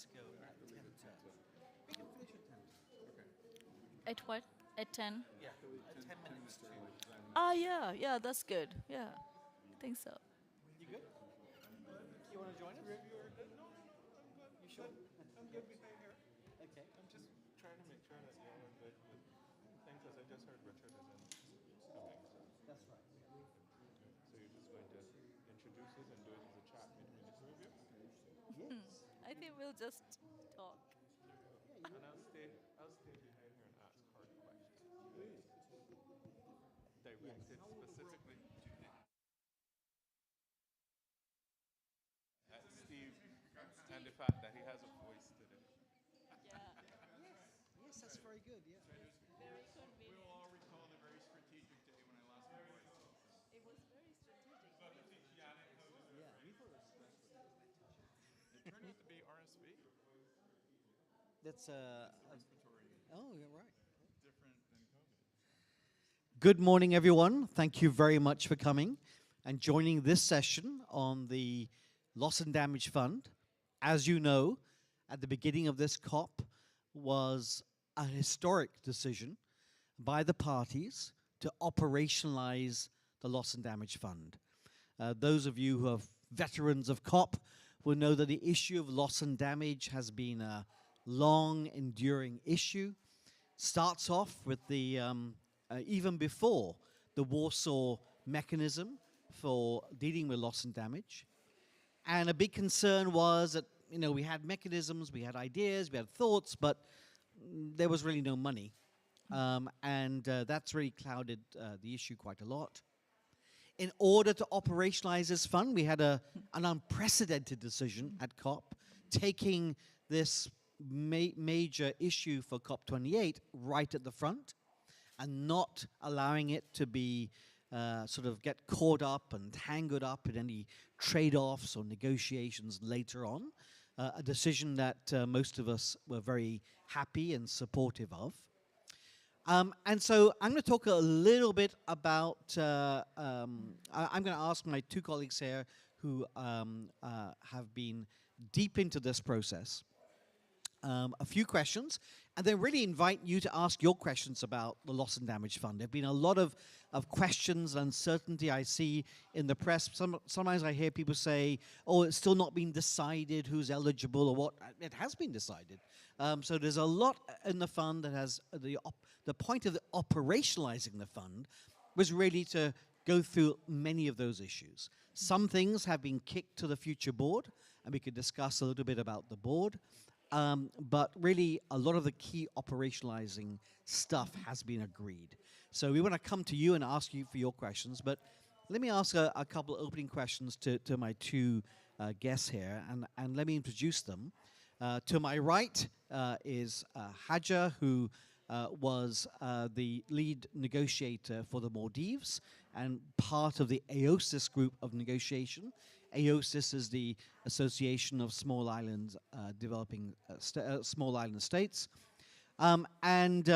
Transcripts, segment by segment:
to go at 10:30. We can finish at 10. At what? At 10? Yeah, 10 minutes to. Ah, yeah, yeah, that's good. Yeah, I think so. You good? You want to join us? You're good? No, you sure? I'm good behind here. Okay. I'm just trying to make sure that you all are good with things, because I just heard Richard isn't coming. That's right. So you're just going to introduce us and do it as a chat between the two of you? Yes. I think we'll just talk. And I'll stay behind here and ask hard questions. Directed specifically at Steve and the fact that he has a voice today. Yeah, Yes, that's very good. Yeah. very convenient. We'll all recall the very strategic day when I lost my voice. It was very strategic. Yeah, we thought it was stressful. It turned out to be RSV, That's respiratory, oh, yeah, right. different than COVID. Good morning, everyone. Thank you very much for coming and joining this session on the Loss and Damage Fund. As you know, at the beginning of this COP was a historic decision by the parties to operationalize the Loss and Damage Fund. Those of you who are veterans of COP will know that the issue of loss and damage has been a long, enduring issue. Starts off with the even before the Warsaw mechanism for dealing with loss and damage. And a big concern was that, we had mechanisms, we had ideas, we had thoughts, but there was really no money. And that's really clouded the issue quite a lot. In order to operationalize this fund, we had an unprecedented decision at COP, taking this major issue for COP28 right at the front and not allowing it to be sort of get caught up and tangled up in any trade-offs or negotiations later on. A decision that most of us were very happy and supportive of. And so I'm going to talk a little bit about, I'm going to ask my two colleagues here who have been deep into this process a few questions, and then really invite you to ask your questions about the Loss and Damage Fund. There have been a lot of questions and uncertainty I see in the press. Sometimes I hear people say, oh, it's still not been decided who's eligible or what. It has been decided. So there's a lot in the fund that has the point of operationalizing the fund was really to go through many of those issues. Some things have been kicked to the future board, and we could discuss a little bit about the board. But really, a lot of the key operationalizing stuff has been agreed. So we want to come to you and ask you for your questions, but let me ask a couple of opening questions to my two guests here, and let me introduce them. To my right is Haja, who was the lead negotiator for the Maldives and part of the AOSIS group of negotiation. AOSIS is the Association of Small Islands Developing Small Island States, and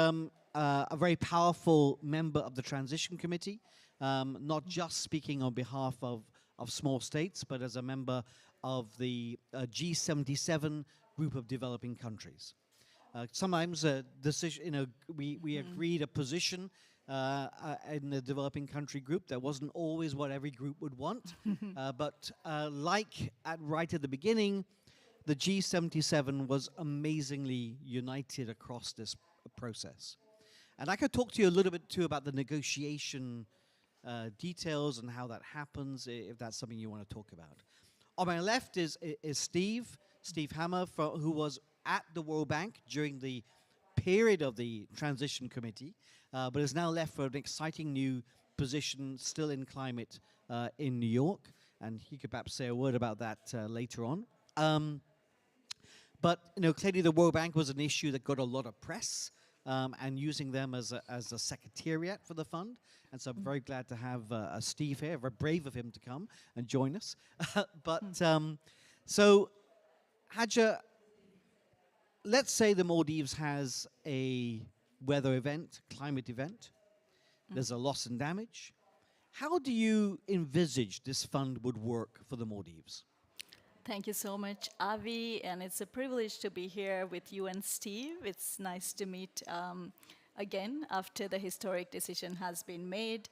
a very powerful member of the Transition Committee, not just speaking on behalf of small states, but as a member of the G77 group of developing countries. Sometimes a decision, we agreed a position in the developing country group that wasn't always what every group would want, but right at the beginning, the G77 was amazingly united across this process. And I could talk to you a little bit too about the negotiation details and how that happens, if that's something you want to talk about. On my left is Steve Hammer, who was at the World Bank during the period of the Transition Committee, but is now left for an exciting new position still in climate in New York, and he could perhaps say a word about that later on. But clearly the World Bank was an issue that got a lot of press, and using them as a secretariat for the fund. And so I'm very glad to have Steve here, very brave of him to come and join us. But so Haja, let's say the Maldives has a weather event, climate event. There's a loss and damage. How do you envisage this fund would work for the Maldives? Thank you so much, Avi, and it's a privilege to be here with you and Steve. It's nice to meet again after the historic decision has been made.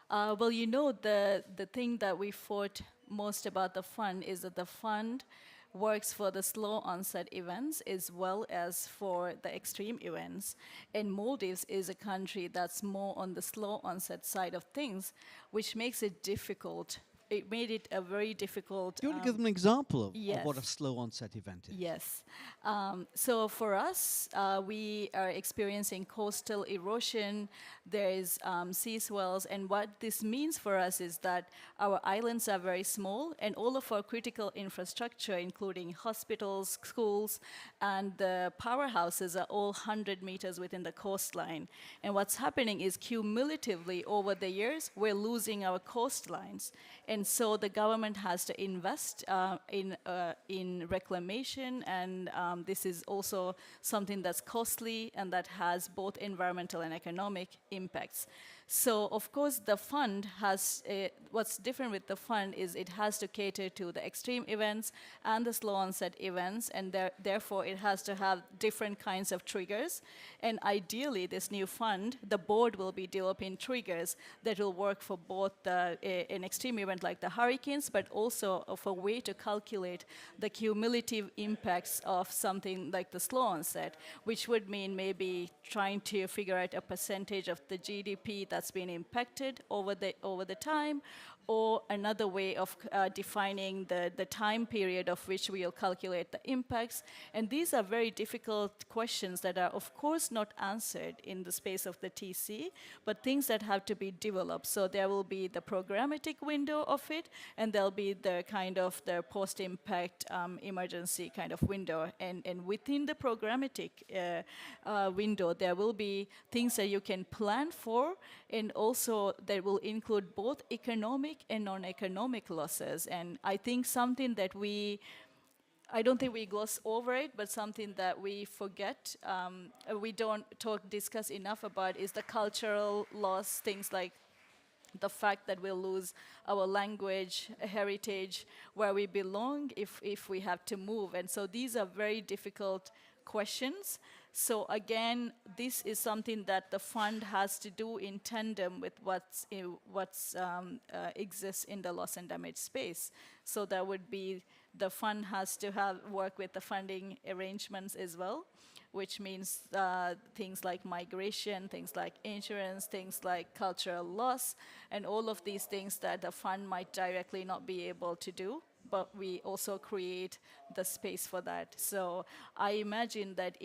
Well, you know, the thing that we fought most about the fund is that the fund works for the slow onset events as well as for the extreme events. And Maldives is a country that's more on the slow onset side of things, which makes it difficult. It made it a very difficult. Do you want to give them an example of what a yes. slow onset event is? Yes. So for us, we are experiencing coastal erosion. There is sea swells, and what this means for us is that our islands are very small, and all of our critical infrastructure, including hospitals, schools, and the powerhouses, are all 100 meters within the coastline. And what's happening is cumulatively over the years, we're losing our coastlines. And so the government has to invest in reclamation, and this is also something that's costly and that has both environmental and economic impacts. So, of course, the fund has, what's different with the fund is it has to cater to the extreme events and the slow onset events, and therefore it has to have different kinds of triggers. And ideally, this new fund, the board will be developing triggers that will work for both an extreme event like the hurricanes, but also of a way to calculate the cumulative impacts of something like the slow onset, which would mean maybe trying to figure out a percentage of the GDP that's been impacted over the time, or another way of defining the time period of which we'll calculate the impacts. And these are very difficult questions that are, of course, not answered in the space of the TC, but things that have to be developed. So there will be the programmatic window of it, and there'll be the kind of the post-impact emergency kind of window. And within the programmatic window, there will be things that you can plan for, and also that will include both economic and non-economic losses. And I think something that I don't think we gloss over it, but something that we forget, we don't discuss enough about is the cultural loss, things like the fact that we'll lose our language, heritage, where we belong if we have to move. And so these are very difficult questions. So again, this is something that the fund has to do in tandem with what's exists in the loss and damage space. So that would be the fund has to work with the funding arrangements as well, which means things like migration, things like insurance, things like cultural loss, and all of these things that the fund might directly not be able to do, but we also create the space for that. So I imagine that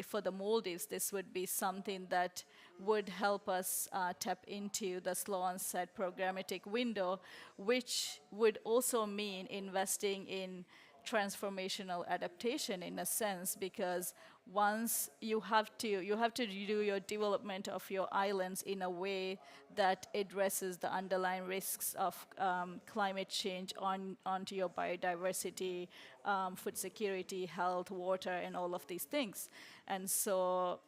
for the Maldives, this would be something that would help us tap into the slow onset programmatic window, which would also mean investing in transformational adaptation in a sense, because once you have to do your development of your islands in a way that addresses the underlying risks of climate change onto your biodiversity, food security, health, water, and all of these things. And so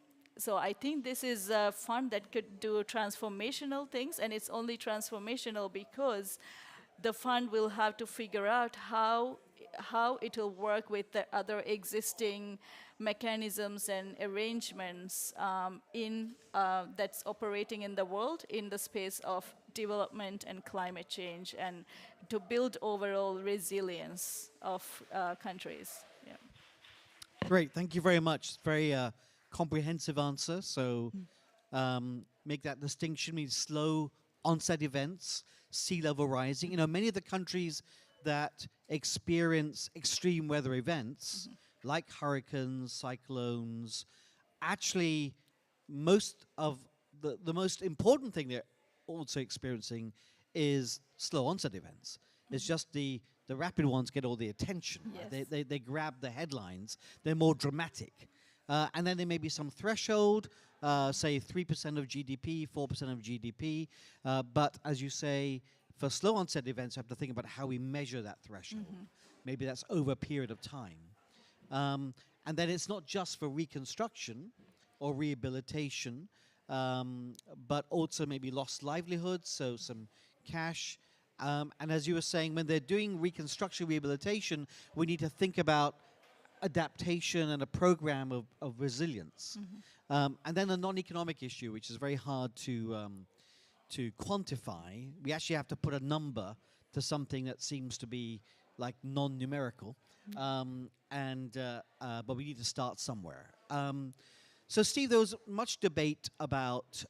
I think this is a fund that could do transformational things, and it's only transformational because the fund will have to figure out how it will work with the other existing mechanisms and arrangements that's operating in the world in the space of development and climate change, and to build overall resilience of countries. Yeah. Great, thank you very much. Very comprehensive answer. So make that distinction, means slow onset events, sea level rising. You know, many of the countries that experience extreme weather events, like hurricanes, cyclones, actually most of the most important thing they're also experiencing is slow onset events. It's just the rapid ones get all the attention. Yes. They grab the headlines. They're more dramatic. And then there may be some threshold, say 3% of GDP, 4% of GDP. But as you say, for slow onset events, you have to think about how we measure that threshold. Maybe that's over a period of time. And then it's not just for reconstruction or rehabilitation, but also maybe lost livelihoods, so some cash. And as you were saying, when they're doing reconstruction rehabilitation, we need to think about adaptation and a program of resilience. And then a non-economic issue, which is very hard to quantify. We actually have to put a number to something that seems to be like non-numerical, but we need to start somewhere. So, Steve, there was much debate about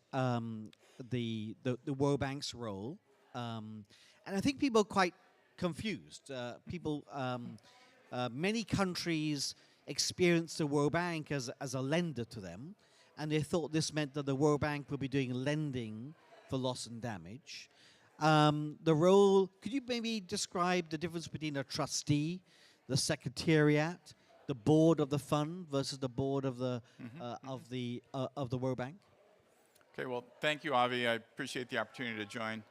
the World Bank's role, and I think people are quite confused. Many countries experienced the World Bank as a lender to them, and they thought this meant that the World Bank would be doing lending for loss and damage. The role, could you maybe describe the difference between a trustee, the secretariat, the board of the fund versus the board of the World Bank? Okay, well, thank you, Avi. I appreciate the opportunity to join.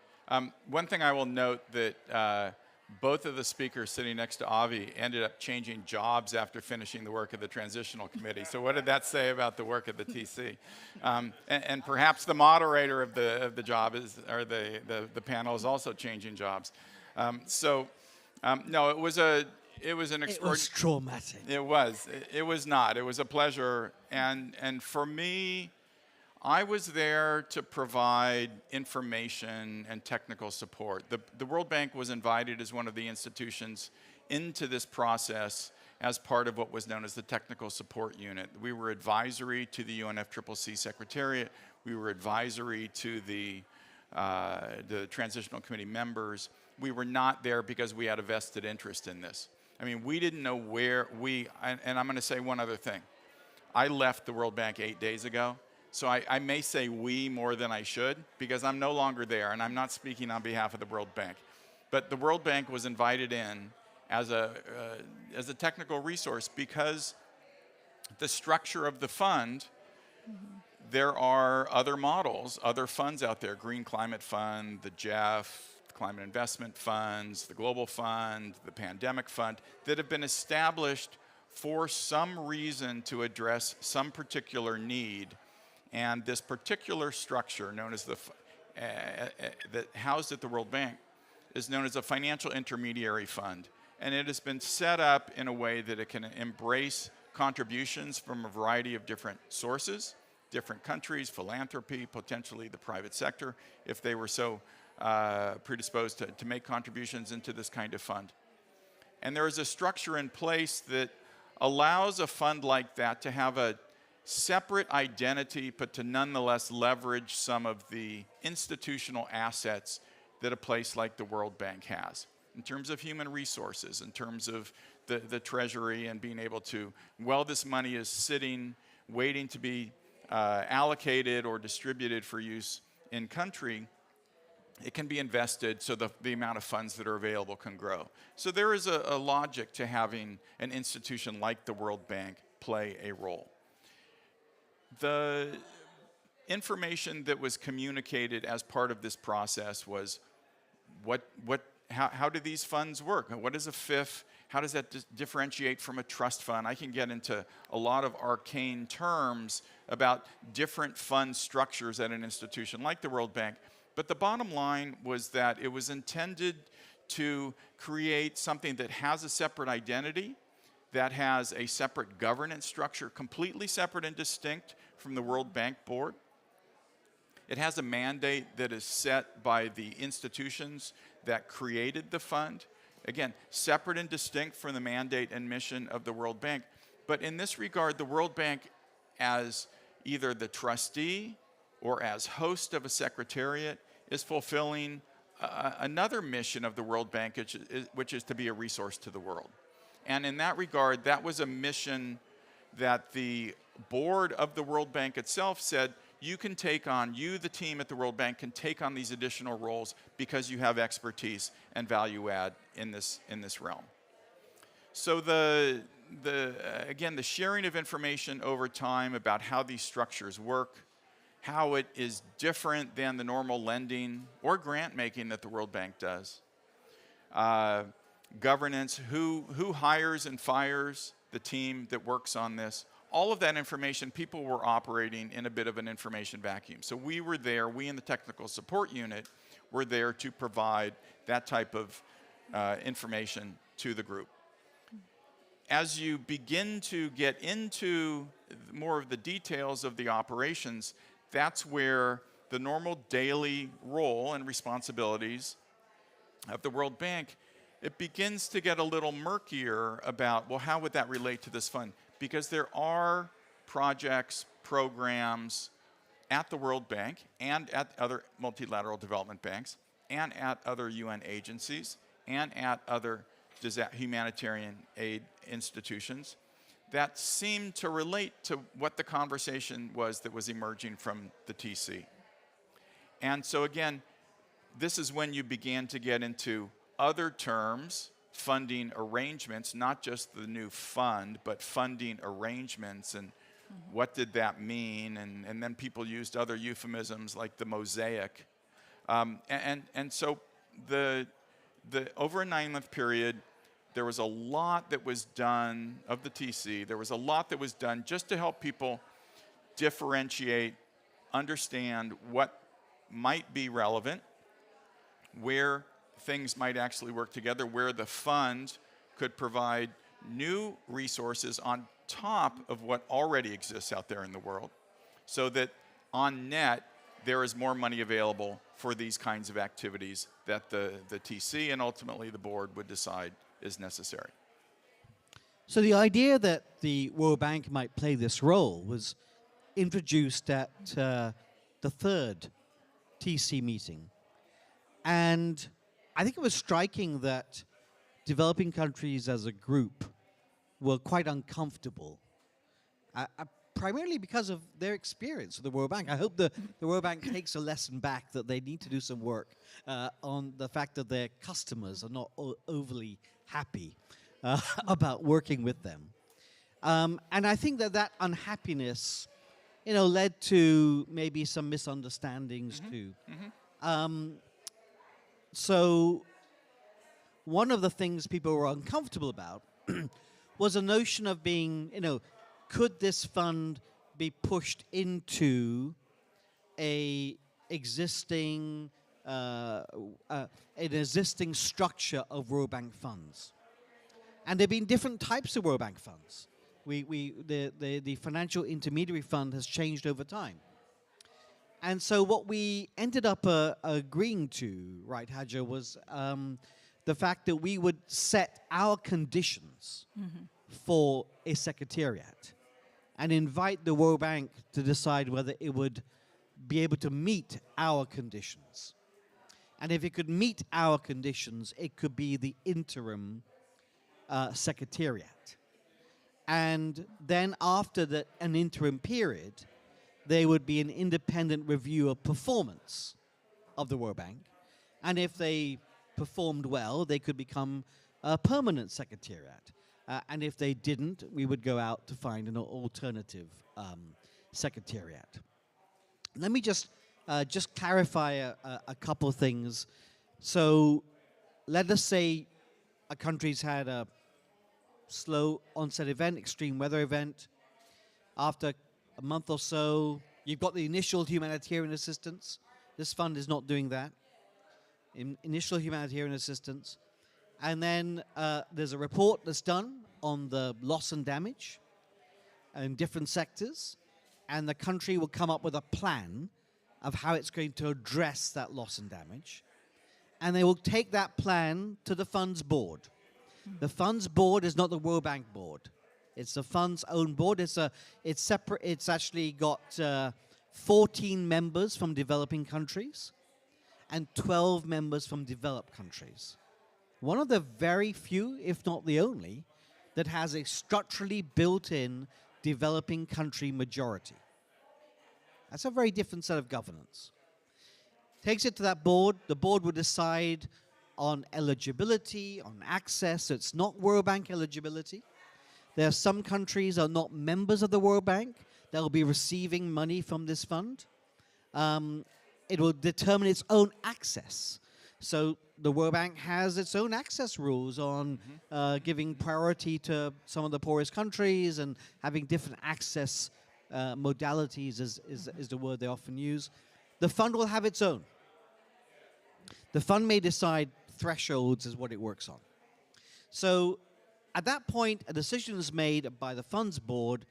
One thing I will note that both of the speakers sitting next to Avi ended up changing jobs after finishing the work of the Transitional Committee. So what did that say about the work of the TC? And perhaps the moderator of the job or the panel is also changing jobs. No, it was an extraordinary. It was traumatic. It was. It was not. It was a pleasure, and for me, I was there to provide information and technical support. The World Bank was invited as one of the institutions into this process as part of what was known as the Technical Support Unit. We were advisory to the UNFCCC Secretariat. We were advisory to the Transitional Committee members. We were not there because we had a vested interest in this. I mean, we didn't know where and I'm going to say one other thing. I left the World Bank 8 days ago. So I may say we more than I should because I'm no longer there, and I'm not speaking on behalf of the World Bank. But the World Bank was invited in as a technical resource because the structure of the fund, there are other models, other funds out there, Green Climate Fund, the GEF, the Climate Investment Funds, the Global Fund, the Pandemic Fund, that have been established for some reason to address some particular need. And this particular structure, known as that housed at the World Bank, is known as a financial intermediary fund. And it has been set up in a way that it can embrace contributions from a variety of different sources, different countries, philanthropy, potentially the private sector, if they were so predisposed to make contributions into this kind of fund. And there is a structure in place that allows a fund like that to have a separate identity, but to nonetheless leverage some of the institutional assets that a place like the World Bank has, in terms of human resources, in terms of the treasury and being able to, while this money is sitting, waiting to be allocated or distributed for use in country, it can be invested so the amount of funds that are available can grow. So there is a logic to having an institution like the World Bank play a role. The information that was communicated as part of this process was how do these funds work? What is a FIF? How does that differentiate from a trust fund? I can get into a lot of arcane terms about different fund structures at an institution like the World Bank. But the bottom line was that it was intended to create something that has a separate identity, that has a separate governance structure, completely separate and distinct from the World Bank Board. It has a mandate that is set by the institutions that created the fund. Again, separate and distinct from the mandate and mission of the World Bank. But in this regard, the World Bank, as either the trustee or as host of a secretariat, is fulfilling another mission of the World Bank, which is to be a resource to the world. And in that regard, that was a mission that the board of the World Bank itself said, you, the team at the World Bank, can take on these additional roles because you have expertise and value add in this realm. So again, the sharing of information over time about how these structures work, how it is different than the normal lending or grant making that the World Bank does. Governance, who hires and fires the team that works on this. All of that information, people were operating in a bit of an information vacuum. So we were there, we in the Technical Support Unit were there to provide that type of information to the group. As you begin to get into more of the details of the operations, that's where the normal daily role and responsibilities of the World Bank, it begins to get a little murkier about, well, how would that relate to this fund? Because there are projects, programs at the World Bank and at other multilateral development banks and at other UN agencies and at other humanitarian aid institutions that seem to relate to what the conversation was that was emerging from the TC. And so again, this is when you began to get into other terms, funding arrangements, not just the new fund, but funding arrangements, and what did that mean? And then people used other euphemisms like the mosaic. And so the over a 9-month period, there was a lot that was done of the TC. There was a lot that was done just to help people differentiate, understand what might be relevant, where things might actually work together, where the fund could provide new resources on top of what already exists out there in the world, so that on net, there is more money available for these kinds of activities that the TC and ultimately the board would decide is necessary. So the idea that the World Bank might play this role was introduced at the third TC meeting. And I think it was striking that developing countries as a group were quite uncomfortable, primarily because of their experience with the World Bank. I hope the World Bank takes a lesson back that they need to do some work on the fact that their customers are not overly happy about working with them. And I think that unhappiness, led to maybe some misunderstandings too. So one of the things people were uncomfortable about was a notion of being, could this fund be pushed into an existing structure of World Bank funds? And there have been different types of World Bank funds. The financial intermediary fund has changed over time. And so what we ended up agreeing to, right, Haja, was the fact that we would set our conditions for a secretariat and invite the World Bank to decide whether it would be able to meet our conditions. And if it could meet our conditions, it could be the interim secretariat. And then after an interim period, there would be an independent review of performance of the World Bank. And if they performed well, they could become a permanent secretariat. And if they didn't, we would go out to find an alternative secretariat. Let me just clarify a couple of things. So let us say a country's had a slow onset event, extreme weather event. After a month or so, you've got the initial humanitarian assistance. This fund is not doing that. Initial humanitarian assistance. And then there's a report that's done on the loss and damage in different sectors. And the country will come up with a plan of how it's going to address that loss and damage. And they will take that plan to the fund's board. The fund's board is not the World Bank board. It's the fund's own board. It's separate. It's actually got 14 members from developing countries and 12 members from developed countries. One of the very few, if not the only, that has a structurally built-in developing country majority. That's a very different set of governance. Takes it to that board. The board will decide on eligibility, on access. So it's not World Bank eligibility. There are some countries that are not members of the World Bank that will be receiving money from this fund. It will determine its own access. So the World Bank has its own access rules on giving priority to some of the poorest countries and having different access modalities is the word they often use. The fund will have its own. The fund may decide thresholds is what it works on. So at that point, a decision is made by the fund's board,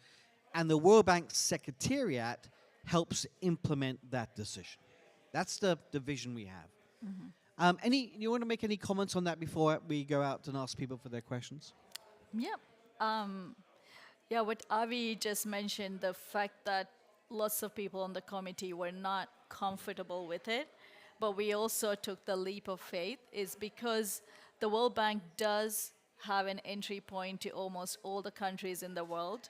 and the World Bank Secretariat helps implement that decision. That's the vision we have. You want to make any comments on that before we go out and ask people for their questions? Yep. Yeah, what Avi just mentioned, the fact that lots of people on the committee were not comfortable with it, but we also took the leap of faith, is because the World Bank does have an entry point to almost all the countries in the world,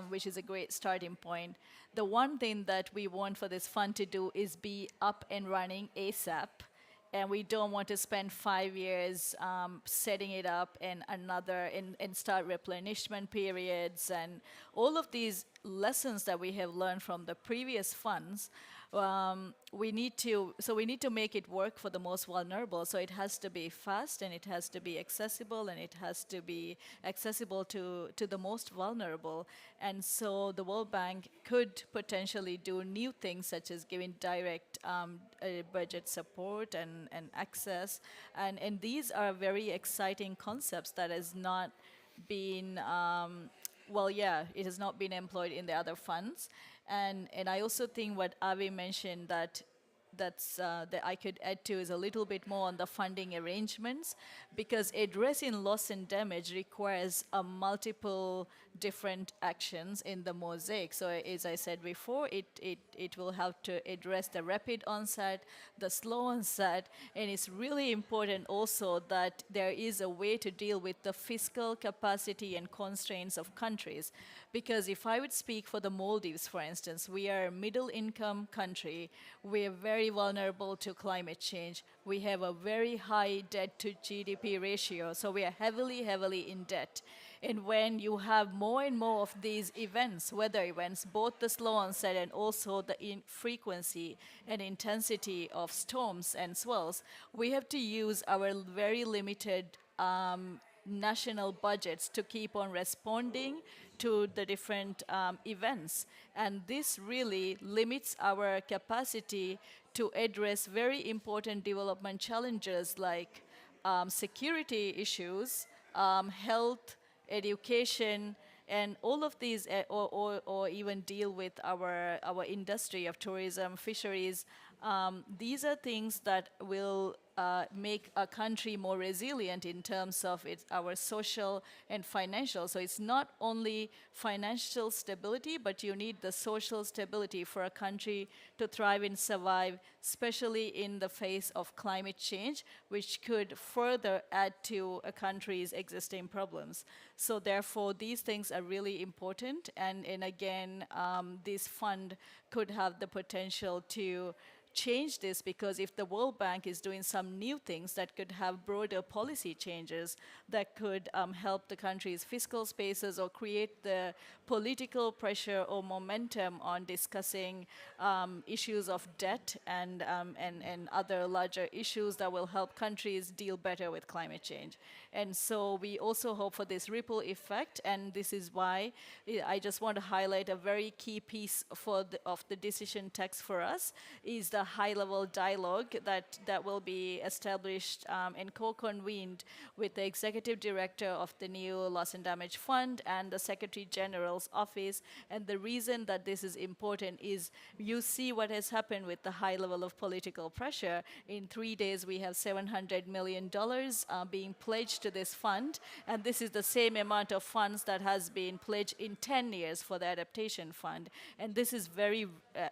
which is a great starting point. The one thing that we want for this fund to do is be up and running ASAP. And we don't want to spend 5 years setting it up and start replenishment periods and all of these lessons that we have learned from the previous funds. We need to make it work for the most vulnerable. So it has to be fast, and it has to be accessible, and it has to be accessible to the most vulnerable. And so the World Bank could potentially do new things, such as giving direct budget support and access. And these are very exciting concepts that has not been it has not been employed in the other funds. And I also think what Avi mentioned that I could add to is a little bit more on the funding arrangements, because addressing loss and damage requires multiple different actions in the mosaic. So as I said before, it will have to address the rapid onset, the slow onset, and it's really important also that there is a way to deal with the fiscal capacity and constraints of countries. Because if I would speak for the Maldives, for instance, we are a middle income country. We are very vulnerable to climate change. We have a very high debt to GDP ratio, so we are heavily, heavily in debt. And when you have more and more of these events, weather events, both the slow onset and also the frequency and intensity of storms and swells, we have to use our very limited national budgets to keep on responding to the different events. And this really limits our capacity to address very important development challenges like security issues, health, education, and all of these, or even deal with our industry of tourism, fisheries. These are things that will make a country more resilient in terms of our social and financial. So it's not only financial stability, but you need the social stability for a country to thrive and survive, especially in the face of climate change, which could further add to a country's existing problems. So therefore, these things are really important. And again, this fund could have the potential to change this, because if the World Bank is doing some new things that could have broader policy changes that could help the country's fiscal spaces or create the political pressure or momentum on discussing issues of debt and other larger issues that will help countries deal better with climate change. And so we also hope for this ripple effect, and this is why I just want to highlight a very key piece of the decision text for us is the high-level dialogue that will be established and co-convened with the executive director of the new Loss and Damage Fund and the Secretary General's office. And the reason that this is important is you see what has happened with the high level of political pressure. In 3 days, we have $700 million being pledged to this fund, and this is the same amount of funds that has been pledged in 10 years for the adaptation fund. And this is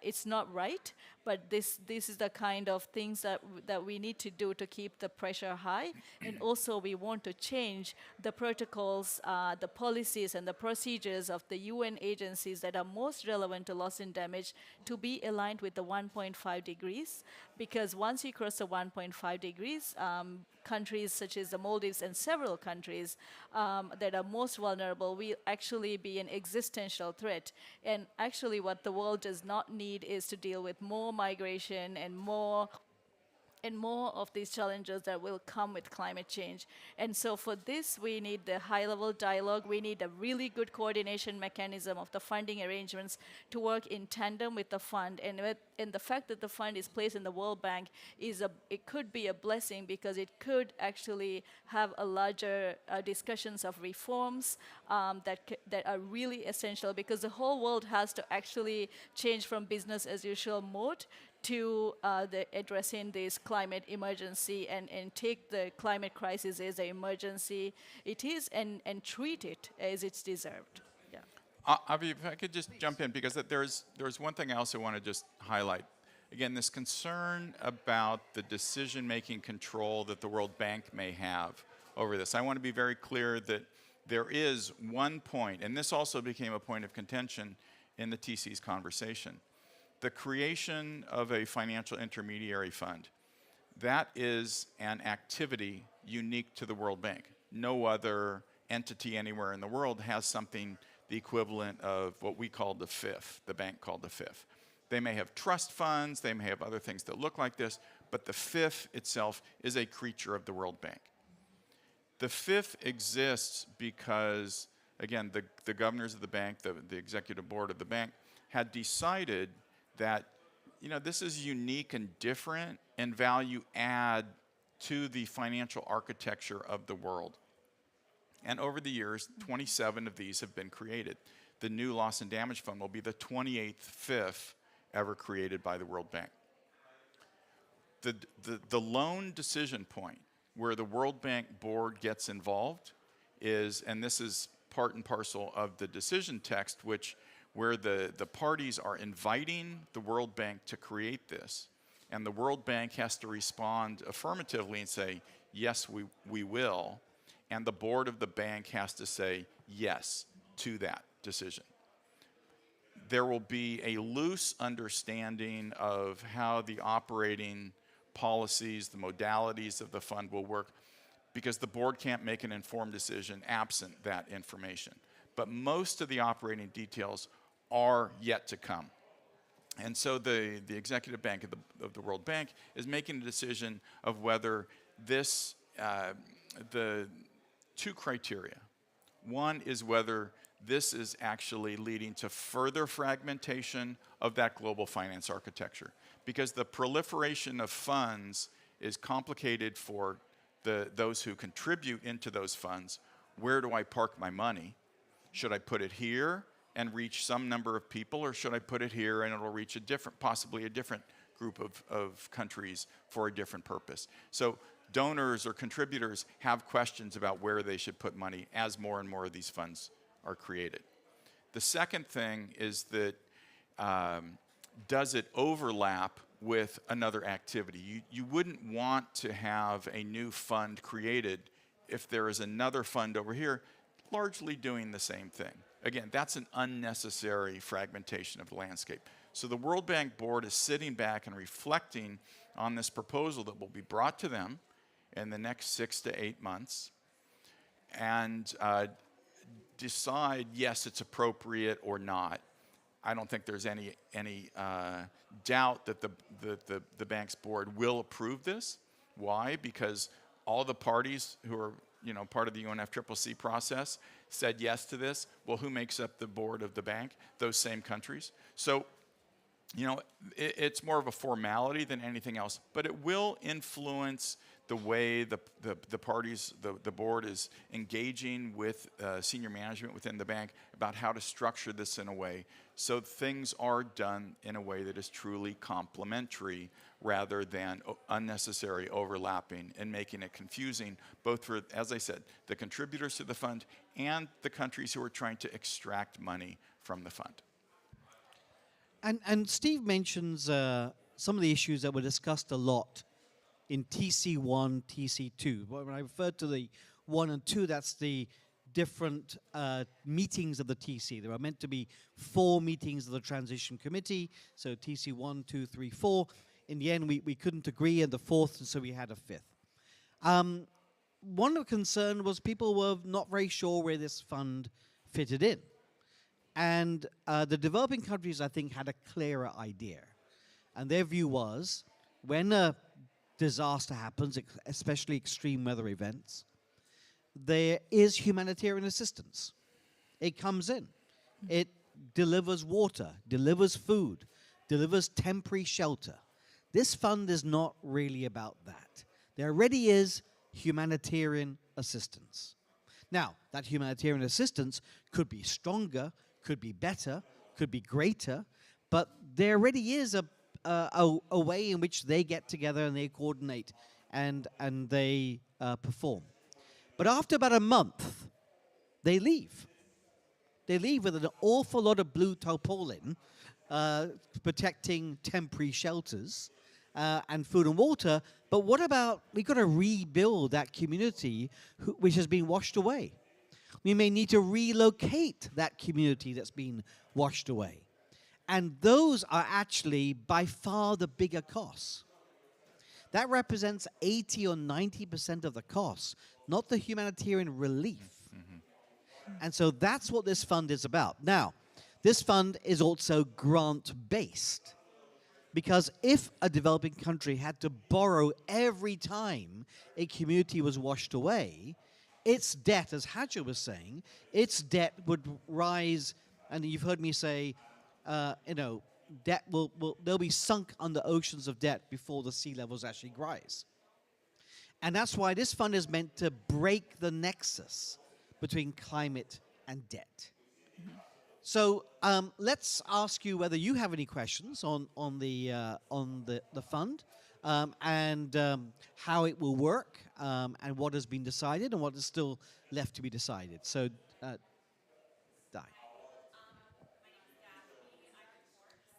it's not right, but this is the kind of things that we need to do to keep the pressure high. And also we want to change the protocols, the policies and the procedures of the UN agencies that are most relevant to loss and damage to be aligned with the 1.5 degrees. Because once you cross the 1.5 degrees, countries such as the Maldives and several countries that are most vulnerable will actually be an existential threat. And actually what the world does not need is to deal with more migration and more and more of these challenges that will come with climate change. And so for this, we need the high-level dialogue. We need a really good coordination mechanism of the funding arrangements to work in tandem with the fund. And the fact that the fund is placed in the World Bank it could be a blessing, because it could actually have a larger discussions of reforms that are really essential, because the whole world has to actually change from business as usual mode to addressing this climate emergency, and take the climate crisis as an emergency it is, and treat it as it's deserved. Yeah. Avi, if I could just jump in, because there's one thing else I want to just highlight. Again, this concern about the decision-making control that the World Bank may have over this. I want to be very clear that there is one point, and this also became a point of contention in the TC's conversation. The creation of a financial intermediary fund, that is an activity unique to the World Bank. No other entity anywhere in the world has something the equivalent of what we call the FIF, the bank called the FIF. They may have trust funds, they may have other things that look like this, but the FIF itself is a creature of the World Bank. The FIF exists because, again, the governors of the bank, the executive board of the bank, had decided that, this is unique and different and value add to the financial architecture of the world. And over the years, 27 of these have been created. The new loss and damage fund will be the 28th FIF ever created by the World Bank. The lone decision point where the World Bank board gets involved is, and this is part and parcel of the decision text, where the parties are inviting the World Bank to create this, and the World Bank has to respond affirmatively and say, yes, we will, and the board of the bank has to say yes to that decision. There will be a loose understanding of how the operating policies, the modalities of the fund will work, because the board can't make an informed decision absent that information. But most of the operating details are yet to come. And so the executive bank of the World Bank is making a decision of whether this, the two criteria. One is whether this is actually leading to further fragmentation of that global finance architecture. Because the proliferation of funds is complicated for those who contribute into those funds. Where do I park my money? Should I put it here and reach some number of people, or should I put it here and it'll reach possibly a different group of countries for a different purpose? So donors or contributors have questions about where they should put money as more and more of these funds are created. The second thing is that does it overlap with another activity? You wouldn't want to have a new fund created if there is another fund over here largely doing the same thing. Again, that's an unnecessary fragmentation of the landscape. So the World Bank board is sitting back and reflecting on this proposal that will be brought to them in the next 6 to 8 months, and decide, yes, it's appropriate or not. I don't think there's any doubt that the bank's board will approve this. Why? Because all the parties who are part of the UNFCCC process said yes to this. Well, who makes up the board of the bank? Those same countries. So, it's more of a formality than anything else, but it will influence the way the parties, the board is engaging with senior management within the bank about how to structure this in a way so things are done in a way that is truly complementary rather than unnecessary overlapping and making it confusing, both for, as I said, the contributors to the fund and the countries who are trying to extract money from the fund. And Steve mentions some of the issues that were discussed a lot in TC1, TC2. When I referred to the 1 and 2, that's the different meetings of the TC. There are meant to be 4 meetings of the Transition Committee, so TC 1, 2, 3, 4. In the end, we couldn't agree on the 4th, and so we had a 5th. One of the concern was people were not very sure where this fund fitted in. And the developing countries, I think, had a clearer idea. And their view was, when a disaster happens, especially extreme weather events, there is humanitarian assistance. It comes in. It delivers water, delivers food, delivers temporary shelter. This fund is not really about that. There already is humanitarian assistance. Now, that humanitarian assistance could be stronger, could be better, could be greater, but there already is a way in which they get together and they coordinate and they perform. But after about a month, they leave. They leave with an awful lot of blue tarpaulin protecting temporary shelters and food and water. But what about, we've got to rebuild that community which has been washed away. We may need to relocate that community that's been washed away. And those are actually by far the bigger costs. That represents 80 or 90% of the costs, not the humanitarian relief. And so that's what this fund is about. Now, this fund is also grant-based, because if a developing country had to borrow every time a community was washed away, its debt, as Hadja was saying, its debt would rise, and you've heard me say, debt they'll be sunk under oceans of debt before the sea levels actually rise. And that's why this fund is meant to break the nexus between climate and debt. So let's ask you whether you have any questions on the fund and how it will work and what has been decided and what is still left to be decided. So, Di.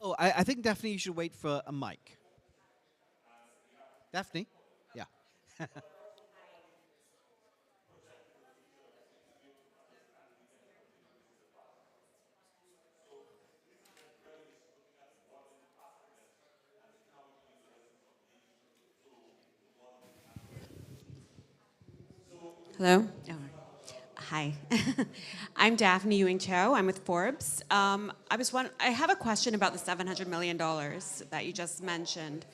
Oh, I think, Daphne, you should wait for a mic. Daphne? Yeah. Hello? Oh. Hi. I'm Daphne Ewing Chow. I'm with Forbes. I have a question about the $700 million that you just mentioned.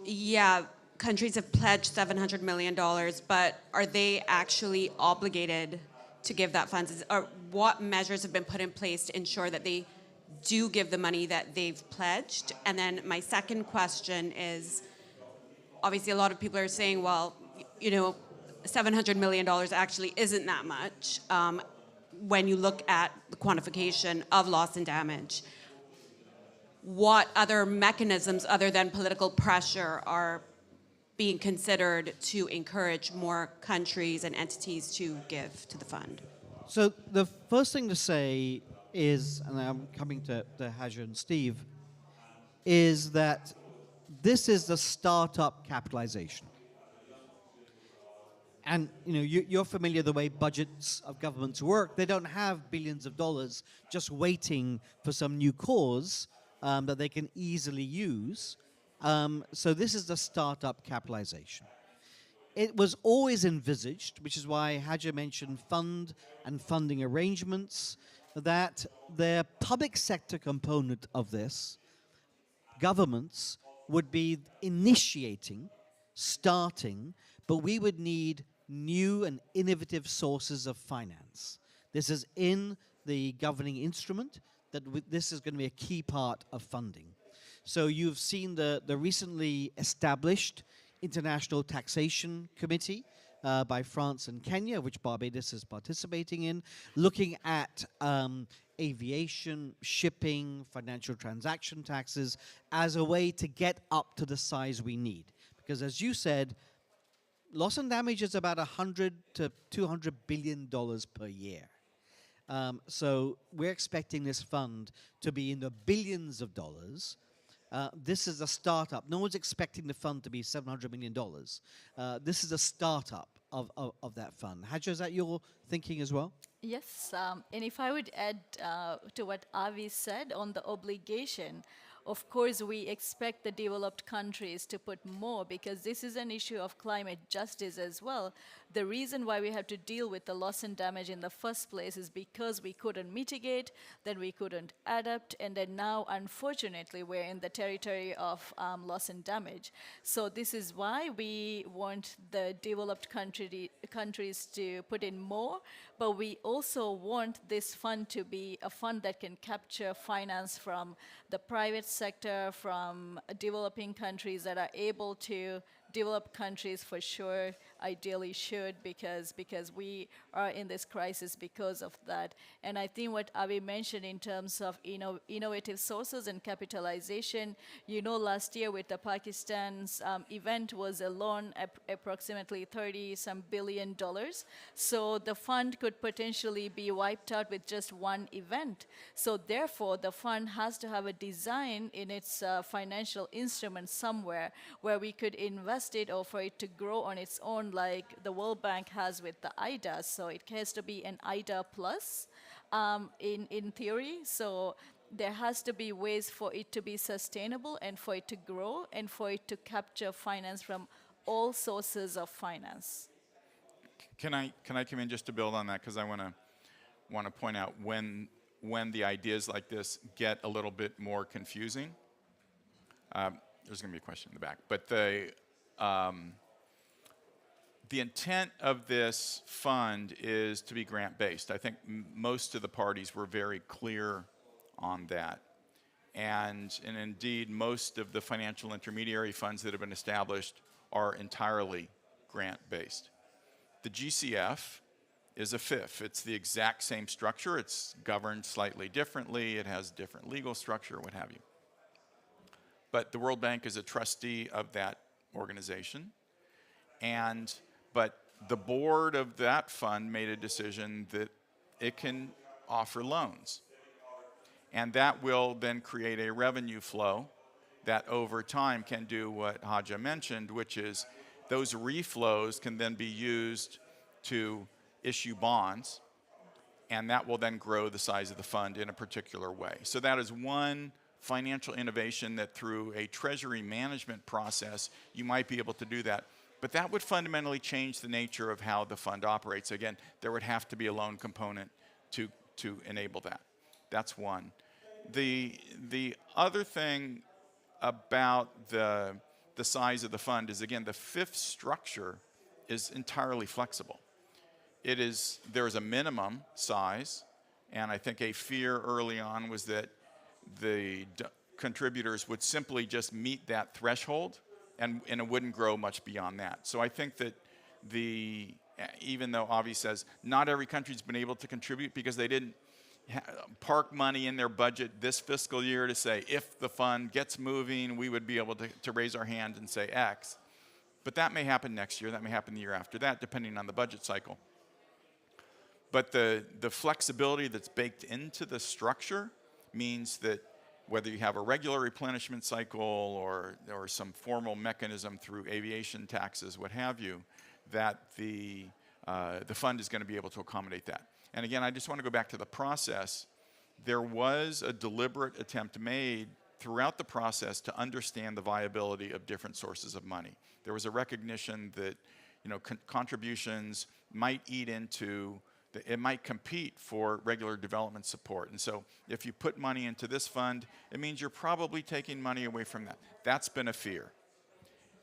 Yeah, countries have pledged $700 million, but are they actually obligated to give that funds? Or what measures have been put in place to ensure that they do give the money that they've pledged? And then my second question is, obviously a lot of people are saying, well, $700 million actually isn't that much when you look at the quantification of loss and damage. What other mechanisms other than political pressure are being considered to encourage more countries and entities to give to the fund? So the first thing to say is, and I'm coming to Hadja and Steve, is that this is the startup capitalization. And you're familiar the way budgets of governments work. They don't have billions of dollars just waiting for some new cause that they can easily use. So this is the startup capitalization. It was always envisaged, which is why Hadja mentioned fund and funding arrangements, that the public sector component of this, governments, would be initiating, starting, but we would need new and innovative sources of finance. This is in the governing instrument, that this is going to be a key part of funding. So you've seen the recently established International Taxation Committee by France and Kenya, which Barbados is participating in, looking at aviation, shipping, financial transaction taxes as a way to get up to the size we need. Because as you said, loss and damage is about $100 to $200 billion per year. So we're expecting this fund to be in the billions of dollars. This is a startup. No one's expecting the fund to be $700 million. This is a startup of that fund. Hadja, is that your thinking as well? Yes, and if I would add to what Avi said on the obligation, Of course, we expect the developed countries to put more because this is an issue of climate justice as well. The reason why we have to deal with the loss and damage in the first place is because we couldn't mitigate, then we couldn't adapt, and then now, unfortunately, we're in the territory of loss and damage. So this is why we want the developed countries to put in more, but we also want this fund to be a fund that can capture finance from the private sector, from developing countries that are able to. Developed countries for sure ideally should because we are in this crisis because of that. And I think what Avi mentioned in terms of innovative sources and capitalization, last year with the Pakistan's event was a loan approximately $30 billion. So the fund could potentially be wiped out with just one event. So therefore, the fund has to have a design in its financial instrument somewhere where we could invest it or for it to grow on its own like the World Bank has with the IDA. So it has to be an IDA plus in theory. So there has to be ways for it to be sustainable and for it to grow and for it to capture finance from all sources of finance. Can I come in just to build on that because I want to point out when the ideas like this get a little bit more confusing. There's going to be a question in the back, but the intent of this fund is to be grant-based. I think most of the parties were very clear on that. And indeed, most of the financial intermediary funds that have been established are entirely grant-based. The GCF is a FIF. It's the exact same structure. It's governed slightly differently. It has different legal structure, what have you. But the World Bank is a trustee of that organization. But the board of that fund made a decision that it can offer loans. And that will then create a revenue flow that over time can do what Haja mentioned, which is those reflows can then be used to issue bonds, and that will then grow the size of the fund in a particular way. So that is one financial innovation that through a treasury management process, you might be able to do that. But that would fundamentally change the nature of how the fund operates. Again, there would have to be a loan component to enable that. That's one. The other thing about the size of the fund is, again, the fifth structure is entirely flexible. There is a minimum size, and I think a fear early on was that the contributors would simply just meet that threshold, and it wouldn't grow much beyond that. So I think that even though Avi says not every country's been able to contribute because they didn't park money in their budget this fiscal year to say if the fund gets moving, we would be able to raise our hand and say X. But that may happen next year, that may happen the year after that, depending on the budget cycle. But the flexibility that's baked into the structure means that whether you have a regular replenishment cycle or some formal mechanism through aviation taxes, what have you, that the fund is going to be able to accommodate that. And again, I just want to go back to the process. There was a deliberate attempt made throughout the process to understand the viability of different sources of money. There was a recognition that contributions might eat into it might compete for regular development support. And so if you put money into this fund, it means you're probably taking money away from that. That's been a fear.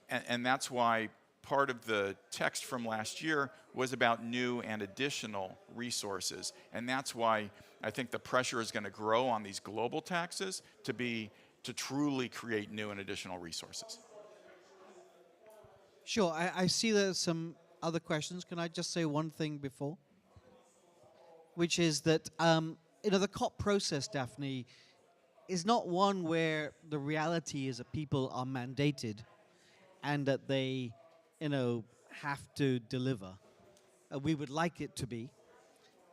And that's why part of the text from last year was about new and additional resources. And that's why I think the pressure is going to grow on these global taxes to truly create new and additional resources. Sure, I see there's some other questions. Can I just say one thing before? Which is that, the COP process, Daphne, is not one where the reality is that people are mandated and that they, have to deliver. We would like it to be,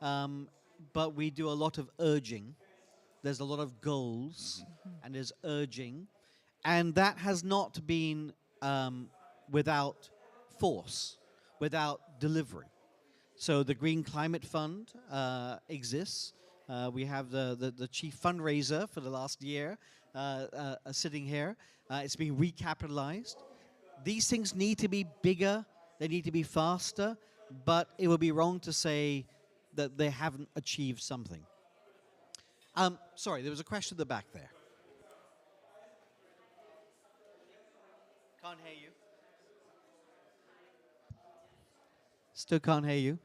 but we do a lot of urging. There's a lot of goals, and there's urging, and that has not been without force, without delivery. So the Green Climate Fund exists. We have the chief fundraiser for the last year sitting here. It's being recapitalized. These things need to be bigger, they need to be faster, but it would be wrong to say that they haven't achieved something. Sorry, there was a question at the back there. Can't hear you. Still can't hear you.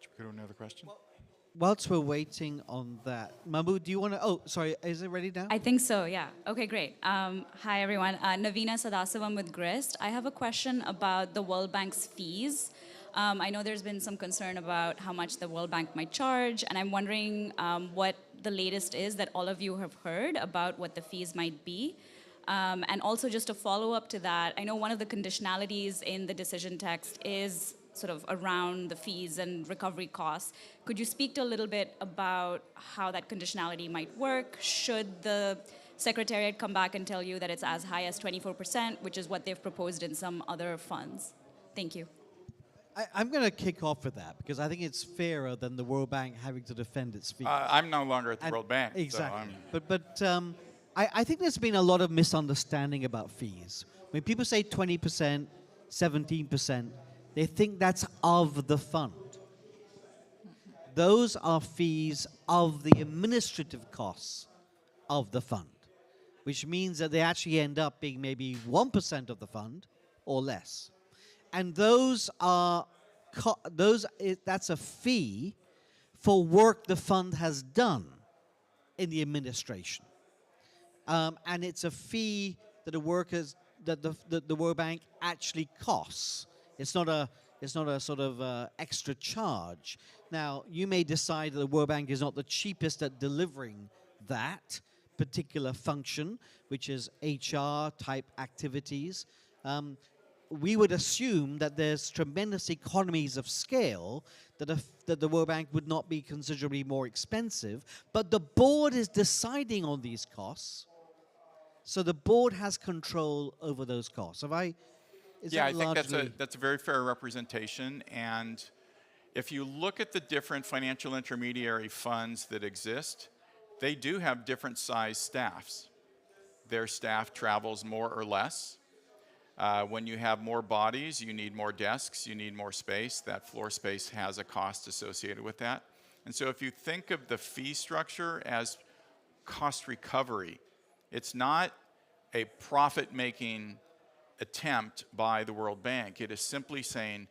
Should we go to another question? Whilst we're waiting on that, Mahmood, do you want to? Oh, sorry, is it ready now? I think so, yeah. Okay, great. Hi, everyone. Navina Sadasavam with GRIST. I have a question about the World Bank's fees. I know there's been some concern about how much the World Bank might charge, and I'm wondering what the latest is that all of you have heard about what the fees might be. And also just a follow-up to that, I know one of the conditionalities in the decision text is sort of around the fees and recovery costs. Could you speak to a little bit about how that conditionality might work? Should the Secretariat come back and tell you that it's as high as 24%, which is what they've proposed in some other funds? Thank you. I'm going to kick off with that because I think it's fairer than the World Bank having to defend its fees. I'm no longer at the And- World Bank. Exactly. So I think there's been a lot of misunderstanding about fees. When people say 20%, 17%, they think that's of the fund. Those are fees of the administrative costs of the fund, which means that they actually end up being maybe 1% of the fund or less. And those are that's a fee for work the fund has done in the administration. And it's a fee that the workers that the World Bank actually costs. It's not a sort of extra charge. Now, you may decide that the World Bank is not the cheapest at delivering that particular function, which is HR type activities. We would assume that there's tremendous economies of scale that the World Bank would not be considerably more expensive, but the board is deciding on these costs, so the board has control over those costs. yeah, I think that's a very fair representation. And if you look at the different financial intermediary funds that exist, they do have different size staffs. Their staff travels more or less. When you have more bodies, you need more desks, you need more space. That floor space has a cost associated with that. And so if you think of the fee structure as cost recovery, it's not a profit-making attempt by the World Bank. It is simply saying,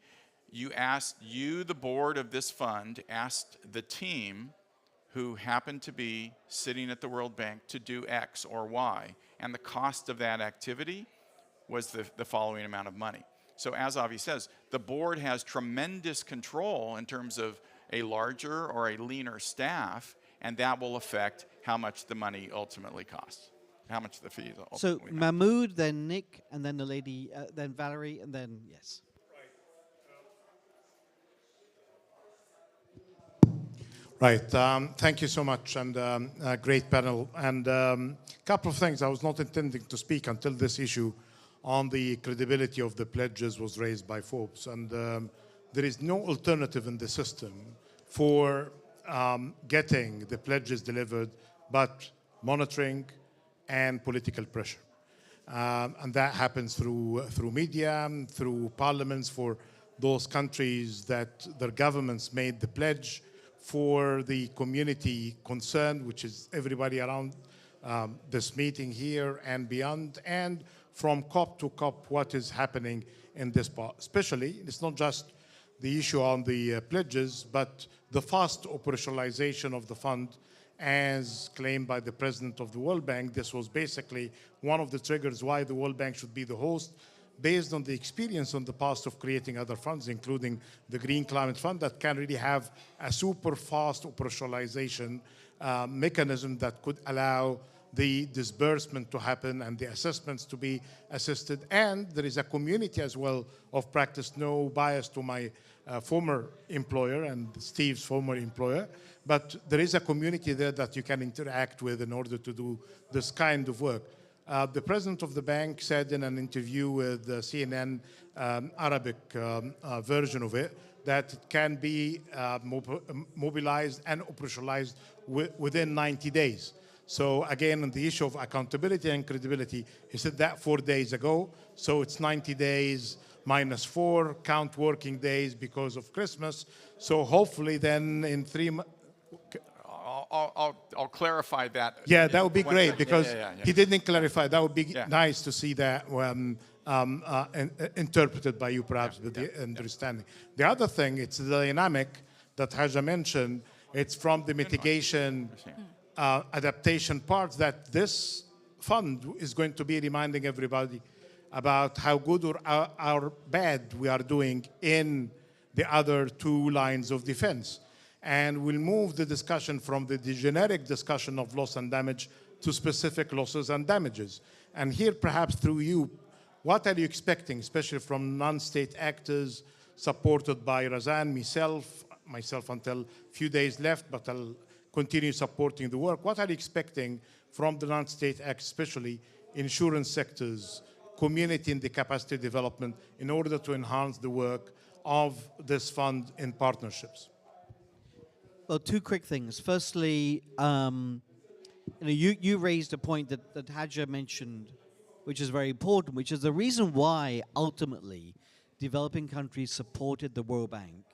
the board of this fund, asked the team who happened to be sitting at the World Bank to do X or Y, and the cost of that activity was the following amount of money. So as Avi says, the board has tremendous control in terms of a larger or a leaner staff, and that will affect how much the money ultimately costs, how much the fees ultimately So cost. Mahmood, then Nick, and then the lady, then Valerie, and then yes. Right. Thank you so much, and a great panel. And a couple of things. I was not intending to speak until this issue on the credibility of the pledges was raised by Forbes. And there is no alternative in the system for getting the pledges delivered but monitoring and political pressure. And that happens through media, through parliaments for those countries that their governments made the pledge, for the community concerned, which is everybody around this meeting here and beyond, and from COP to COP, what is happening in this part. Especially, it's not just the issue on the pledges, but the fast operationalization of the fund as claimed by the president of the World Bank. This was basically one of the triggers why the World Bank should be the host, based on the experience in the past of creating other funds, including the Green Climate Fund, that can really have a super fast operationalization mechanism that could allow the disbursement to happen and the assessments to be assisted. And there is a community as well of practice, no bias to my former employer and Steve's former employer, but there is a community there that you can interact with in order to do this kind of work. The president of the bank said in an interview with CNN Arabic version of it that it can be mobilized and operationalized within 90 days. So again, on the issue of accountability and credibility, he said that 4 days ago. So it's 90 days minus 4, count working days because of Christmas. So hopefully then in 3 months. I'll clarify that. Yeah, that would be great because yeah. he didn't clarify. That would be Yeah. nice to see that interpreted by you, perhaps, with the understanding. The other thing, it's the dynamic that Haja mentioned. It's from the mitigation adaptation part that this fund is going to be reminding everybody about how good or bad we are doing in the other 2 lines of defense. And we'll move the discussion from the generic discussion of loss and damage to specific losses and damages. And here, perhaps through you, what are you expecting, especially from non-state actors supported by Razan, myself until a few days left, but I'll continue supporting the work. What are you expecting from the non-state actors, especially insurance sectors, community in the capacity development, in order to enhance the work of this fund in partnerships? Well, 2 quick things. Firstly, you raised a point that Haja mentioned, which is very important, which is the reason why ultimately developing countries supported the World Bank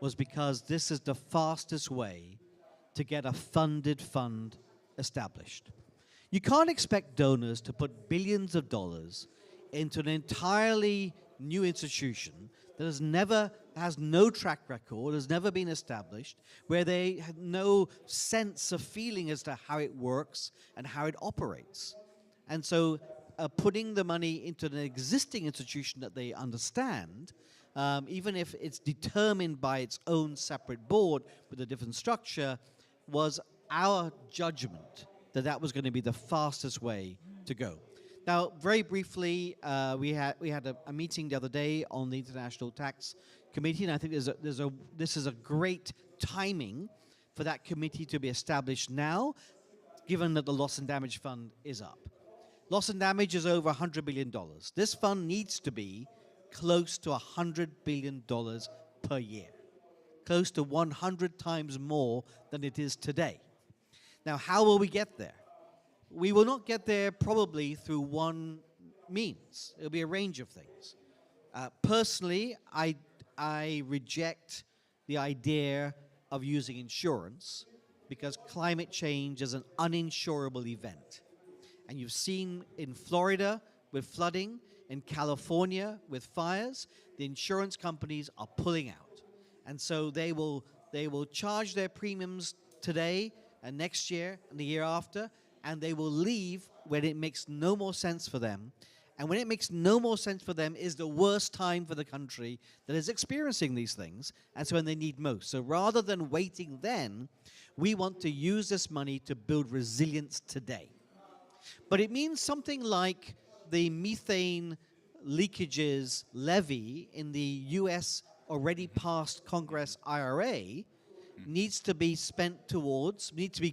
was because this is the fastest way to get a funded fund established. You can't expect donors to put billions of dollars into an entirely new institution that has no track record, has never been established, where they have no sense of feeling as to how it works and how it operates. And so putting the money into an existing institution that they understand, even if it's determined by its own separate board with a different structure, was our judgment that that was going to be the fastest way to go. Now, very briefly, we had a meeting the other day on the International Tax Committee, and I think this is a great timing for that committee to be established now, given that the Loss and Damage Fund is up. Loss and damage is over $100 billion. This fund needs to be close to $100 billion per year, close to 100 times more than it is today. Now, how will we get there? We will not get there probably through one means. It'll be a range of things. Personally, I reject the idea of using insurance because climate change is an uninsurable event. And you've seen in Florida with flooding, in California with fires, the insurance companies are pulling out. And so they will charge their premiums today and next year and the year after, and they will leave when it makes no more sense for them. And when it makes no more sense for them is the worst time for the country that is experiencing these things, and so when they need most. So rather than waiting then, we want to use this money to build resilience today. But it means something like the methane leakages levy in the US already passed Congress IRA needs to be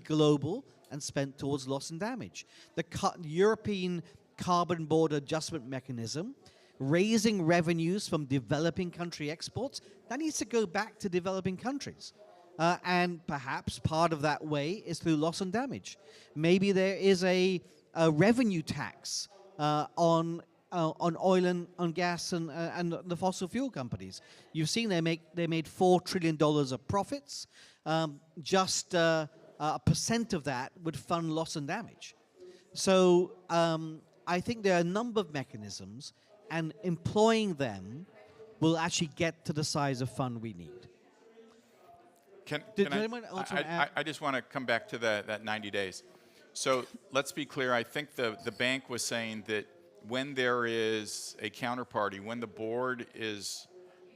global and spent towards loss and damage. The European Carbon Border Adjustment Mechanism, raising revenues from developing country exports, that needs to go back to developing countries. And perhaps part of that way is through loss and damage. Maybe there is a revenue tax on oil and on gas and the fossil fuel companies. You've seen they made $4 trillion of profits. Just a percent of that would fund loss and damage. So I think there are a number of mechanisms, and employing them will actually get to the size of fund we need. I just want to come back to that 90 days. So let's be clear. I think the bank was saying that when there is a counterparty, when the board is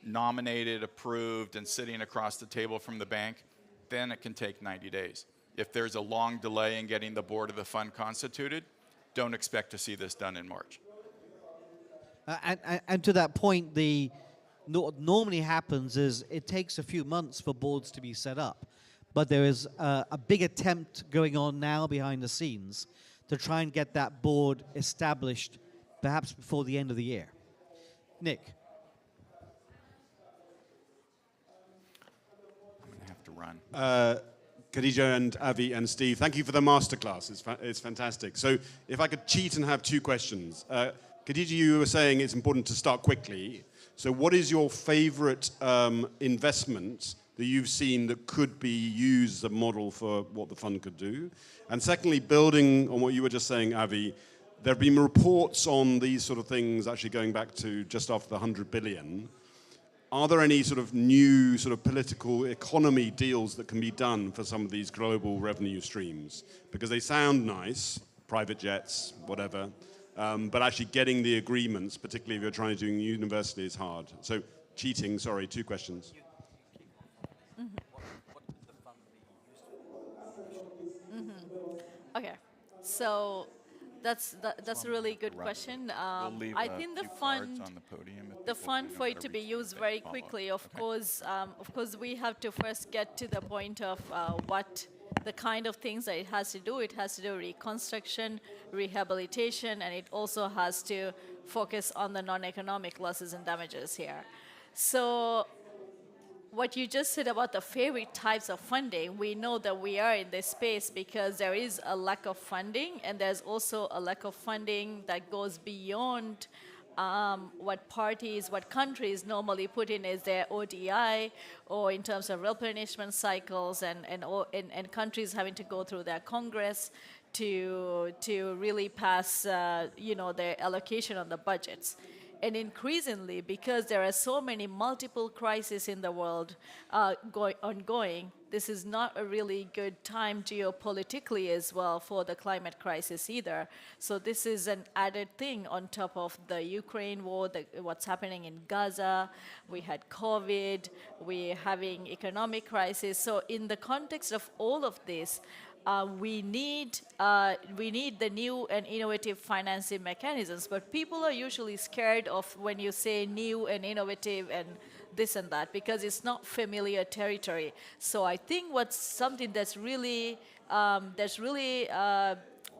nominated, approved, and sitting across the table from the bank, then it can take 90 days. If there's a long delay in getting the board of the fund constituted, don't expect to see this done in March. And to that point, what normally happens is it takes a few months for boards to be set up. But there is a big attempt going on now behind the scenes to try and get that board established perhaps before the end of the year. Nick. I'm going to have to run. Khadija and Avi and Steve, thank you for the masterclass. It's fantastic. So if I could cheat and have two questions. Khadija, you were saying it's important to start quickly. So what is your favorite investment that you've seen that could be used as a model for what the fund could do? And secondly, building on what you were just saying, Avi, there have been reports on these sort of things actually going back to just after the 100 billion. Are there any sort of new sort of political economy deals that can be done for some of these global revenue streams? Because they sound nice, private jets, whatever, but actually getting the agreements, particularly if you're trying to do university, is hard. So cheating, sorry, two questions. Okay, so that's a really good question. We'll leave I think the few cards fund, on the podium if the people fund know for how it to be reach used they very follow. quickly, of Okay. course, we have to first get to the point of what the kind of things that it has to do. It has to do reconstruction, rehabilitation, and it also has to focus on the non-economic losses and damages here. So what you just said about the favorite types of funding, we know that we are in this space because there is a lack of funding, and there's also a lack of funding that goes beyond what countries normally put in as their ODI, or in terms of replenishment cycles, and countries having to go through their Congress to really pass, their allocation on the budgets. And increasingly, because there are so many multiple crises in the world ongoing, this is not a really good time geopolitically as well for the climate crisis either. So this is an added thing on top of the Ukraine war, what's happening in Gaza. We had COVID, we're having economic crisis. So in the context of all of this, we need the new and innovative financing mechanisms, but people are usually scared of when you say new and innovative and this and that, because it's not familiar territory. So I think what's something that's really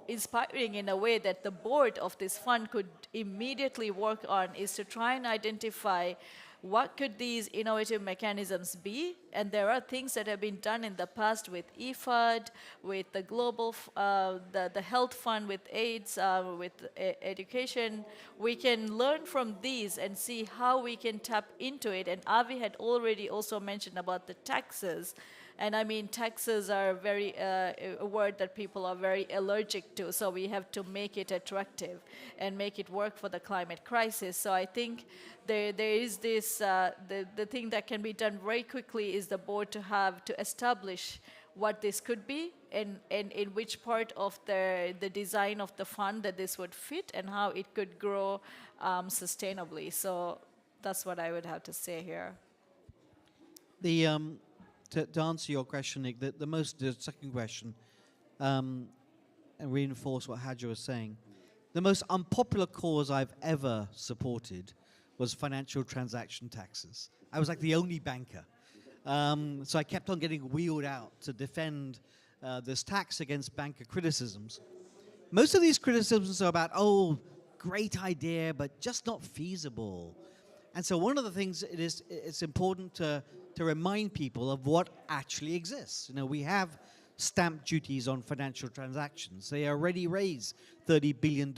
inspiring in a way that the board of this fund could immediately work on is to try and identify what could these innovative mechanisms be? And there are things that have been done in the past with EFUD, with the global, the health fund, with AIDS, with education. We can learn from these and see how we can tap into it. And Avi had already also mentioned about the taxes. And I mean, taxes are a word that people are very allergic to, so we have to make it attractive and make it work for the climate crisis. So I think there is this, the thing that can be done very quickly is the board to establish what this could be and in which part of the design of the fund that this would fit and how it could grow sustainably. So that's what I would have to say here. To answer your question, Nick, the second question, and reinforce what Hadja was saying, the most unpopular cause I've ever supported was financial transaction taxes. I was like the only banker. So I kept on getting wheeled out to defend this tax against banker criticisms. Most of these criticisms are about, oh, great idea, but just not feasible. And so one of the things it's important to remind people of what actually exists. You know, we have stamp duties on financial transactions. They already raise $30 billion.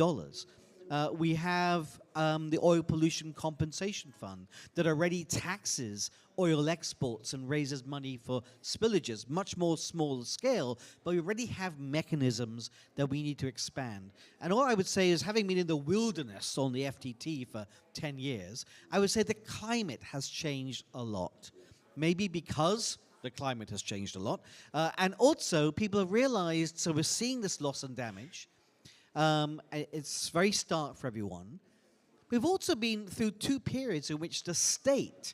We have the Oil Pollution Compensation Fund that already taxes oil exports and raises money for spillages, much more smaller scale, but we already have mechanisms that we need to expand. And all I would say is, having been in the wilderness on the FTT for 10 years, I would say the climate has changed a lot. Maybe because the climate has changed a lot. And also, people have realized, so we're seeing this loss and damage. It's very stark for everyone. We've also been through two periods in which the state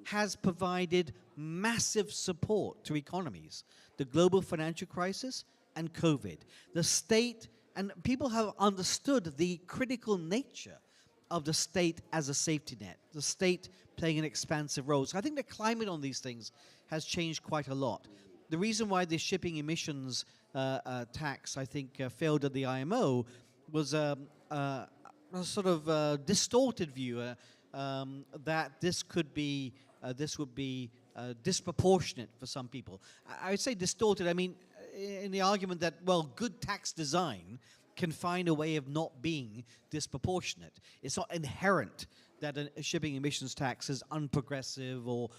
has provided massive support to economies, the global financial crisis and COVID. The state, and people have understood the critical nature of the state as a safety net, the state playing an expansive role. So I think the climate on these things has changed quite a lot. The reason why the shipping emissions tax, I think, failed at the IMO was a sort of distorted view that this would be disproportionate for some people. I would say distorted, I mean, in the argument that, well, good tax design can find a way of not being disproportionate. It's not inherent that a shipping emissions tax is unprogressive or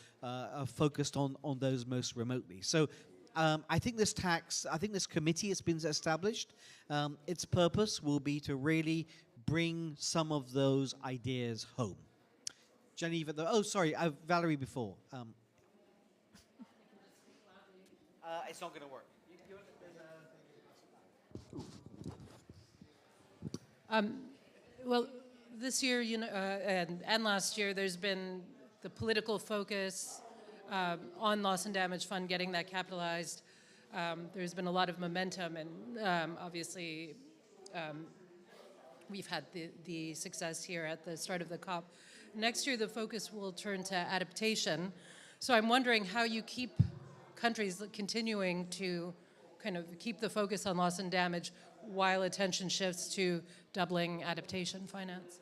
focused on those most remotely. So I think this committee has been established. Its purpose will be to really bring some of those ideas home. Geneva, Valerie before. It's not going to work. Well, this year, and last year, there's been the political focus on loss and damage fund, getting that capitalized. There's been a lot of momentum, and obviously, we've had the success here at the start of the COP. Next year, the focus will turn to adaptation. So I'm wondering how you keep countries continuing to kind of keep the focus on loss and damage while attention shifts to doubling adaptation finance.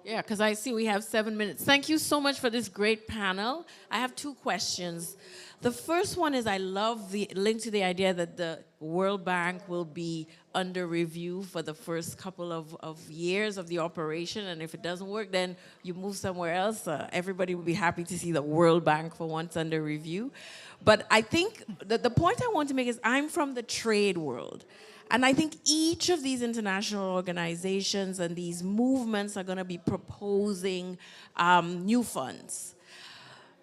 Yeah, because I see we have 7 minutes. Thank you so much for this great panel. I have two questions. The first one is I love the link to the idea that the World Bank will be under review for the first couple of years of the operation, and if it doesn't work, then you move somewhere else. Everybody will be happy to see the World Bank for once under review. But I think that the point I want to make is I'm from the trade world. And I think each of these international organizations and these movements are going to be proposing new funds.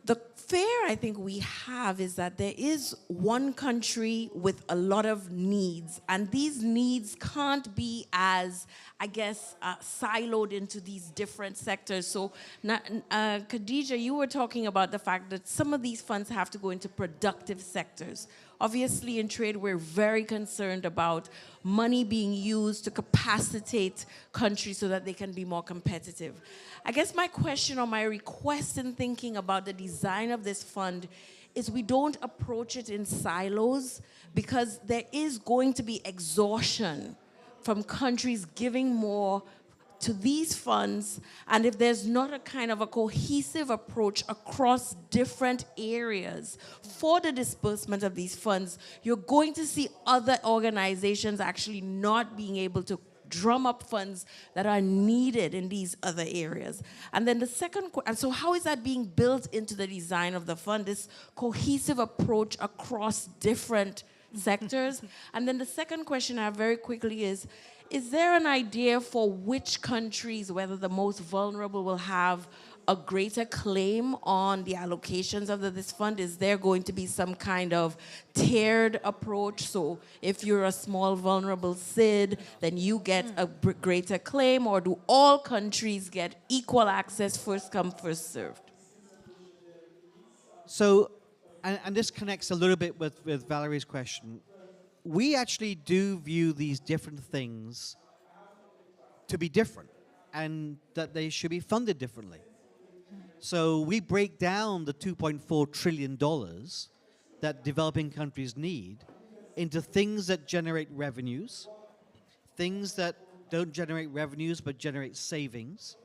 The fear I think we have is that there is one country with a lot of needs, and these needs can't be as, I guess, siloed into these different sectors. So, Khadija, you were talking about the fact that some of these funds have to go into productive sectors. Obviously, in trade, we're very concerned about money being used to capacitate countries so that they can be more competitive. I guess my question or my request in thinking about the design of this fund is we don't approach it in silos, because there is going to be exhaustion from countries giving more to these funds, and if there's not a kind of a cohesive approach across different areas for the disbursement of these funds, you're going to see other organizations actually not being able to drum up funds that are needed in these other areas. And then the second, and so how is that being built into the design of the fund, this cohesive approach across different sectors? And then the second question I have very quickly is there an idea for which countries, whether the most vulnerable, will have a greater claim on the allocations of this fund? Is there going to be some kind of tiered approach? So if you're a small vulnerable SID, then you get a greater claim, or do all countries get equal access, first come, first served? So, and this connects a little bit with Valerie's question. We actually do view these different things to be different, and that they should be funded differently. So we break down the $2.4 trillion that developing countries need into things that generate revenues, things that don't generate revenues but generate savings,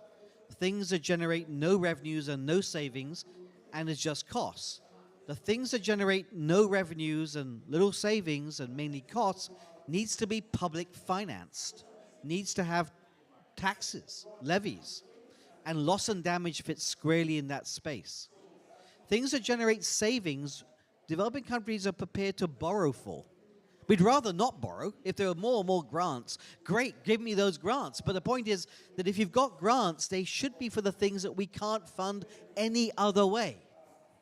things that generate no revenues and no savings and is just costs. The things that generate no revenues and little savings and mainly costs needs to be public financed, needs to have taxes, levies, and loss and damage fits squarely in that space. Things that generate savings, developing countries are prepared to borrow for. We'd rather not borrow. If there are more and more grants, great, give me those grants. But the point is that if you've got grants, they should be for the things that we can't fund any other way.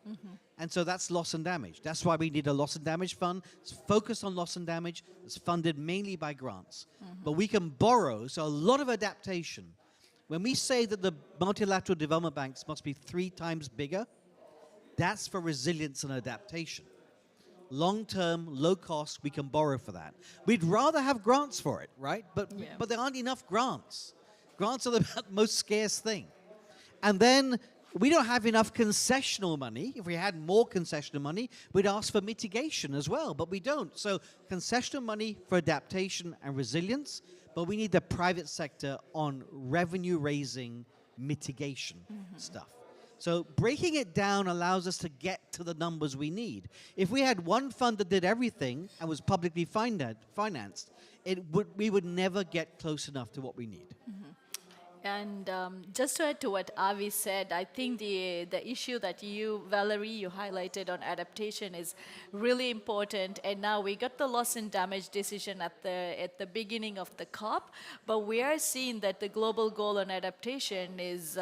Mm-hmm. And so that's loss and damage. That's why we need a loss and damage fund. It's focused on loss and damage. It's funded mainly by grants. Mm-hmm. But we can borrow, so a lot of adaptation When we say that the multilateral development banks must be 3 times bigger, that's for resilience and adaptation. Long-term, low-cost, we can borrow for that. We'd rather have grants for it, right? But there aren't enough grants. Grants are the most scarce thing. And then we don't have enough concessional money. If we had more concessional money, we'd ask for mitigation as well, but we don't. So concessional money for adaptation and resilience, but we need the private sector on revenue-raising mitigation stuff. So breaking it down allows us to get to the numbers we need. If we had one fund that did everything and was publicly financed, we would never get close enough to what we need. And just to add to what Avi said, I think the issue that Valerie, you highlighted on adaptation is really important. And now we got the loss and damage decision at the beginning of the COP, but we are seeing that the global goal on adaptation is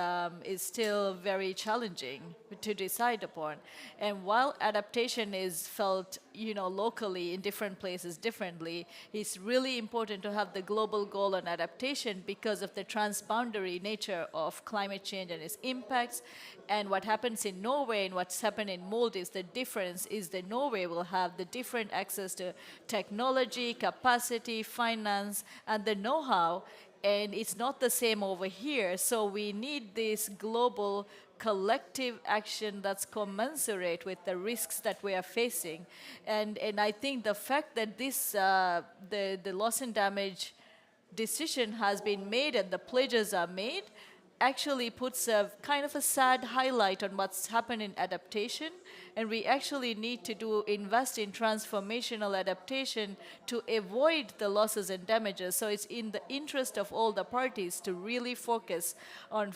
still very challenging to decide upon. And while adaptation is felt, locally in different places differently, it's really important to have the global goal on adaptation because of the transboundary nature of climate change and its impacts. And what happens in Norway and what's happened in Maldives, the difference is that Norway will have the different access to technology, capacity, finance, and the know-how. And it's not the same over here. So we need this global collective action that's commensurate with the risks that we are facing. And I think the fact that this, the loss and damage decision has been made and the pledges are made actually puts a kind of a sad highlight on what's happened in adaptation, and we actually need to invest in transformational adaptation to avoid the losses and damages. So it's in the interest of all the parties to really focus on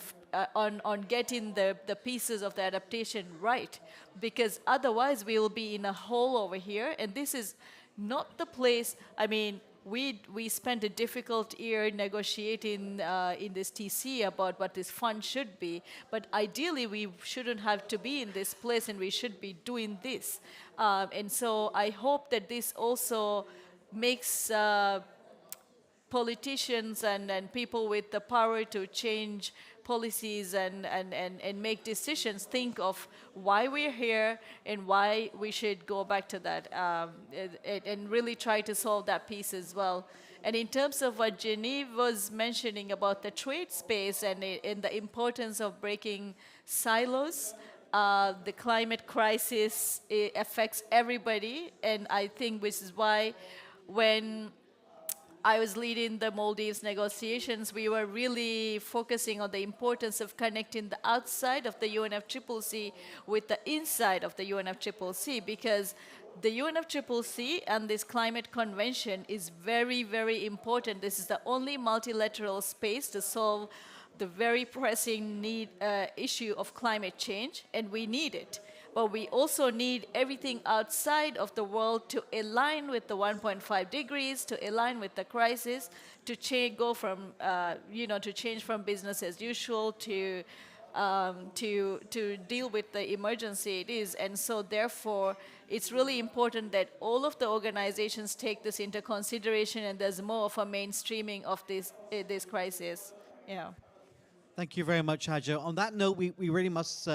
getting the pieces of the adaptation right, because otherwise we will be in a hole over here, and this is not the place. I mean, we spent a difficult year negotiating in this TC about what this fund should be, but ideally we shouldn't have to be in this place, and we should be doing this. And so I hope that this also makes politicians and people with the power to change policies and make decisions think of why we're here and why we should go back to that and really try to solve that piece as well. And in terms of what Genevieve was mentioning about the trade space and the importance of breaking silos, the climate crisis affects everybody, and I think which is why when I was leading the Maldives negotiations, we were really focusing on the importance of connecting the outside of the UNFCCC with the inside of the UNFCCC, because the UNFCCC and this climate convention is very, very important. This is the only multilateral space to solve the very pressing issue of climate change, and we need it. But we also need everything outside of the world to align with the 1.5 degrees, to align with the crisis, to go from, to change from business as usual to deal with the emergency it is. And so therefore, it's really important that all of the organizations take this into consideration, and there's more of a mainstreaming of this crisis. Yeah. Thank you very much, Hajo. On that note, we really must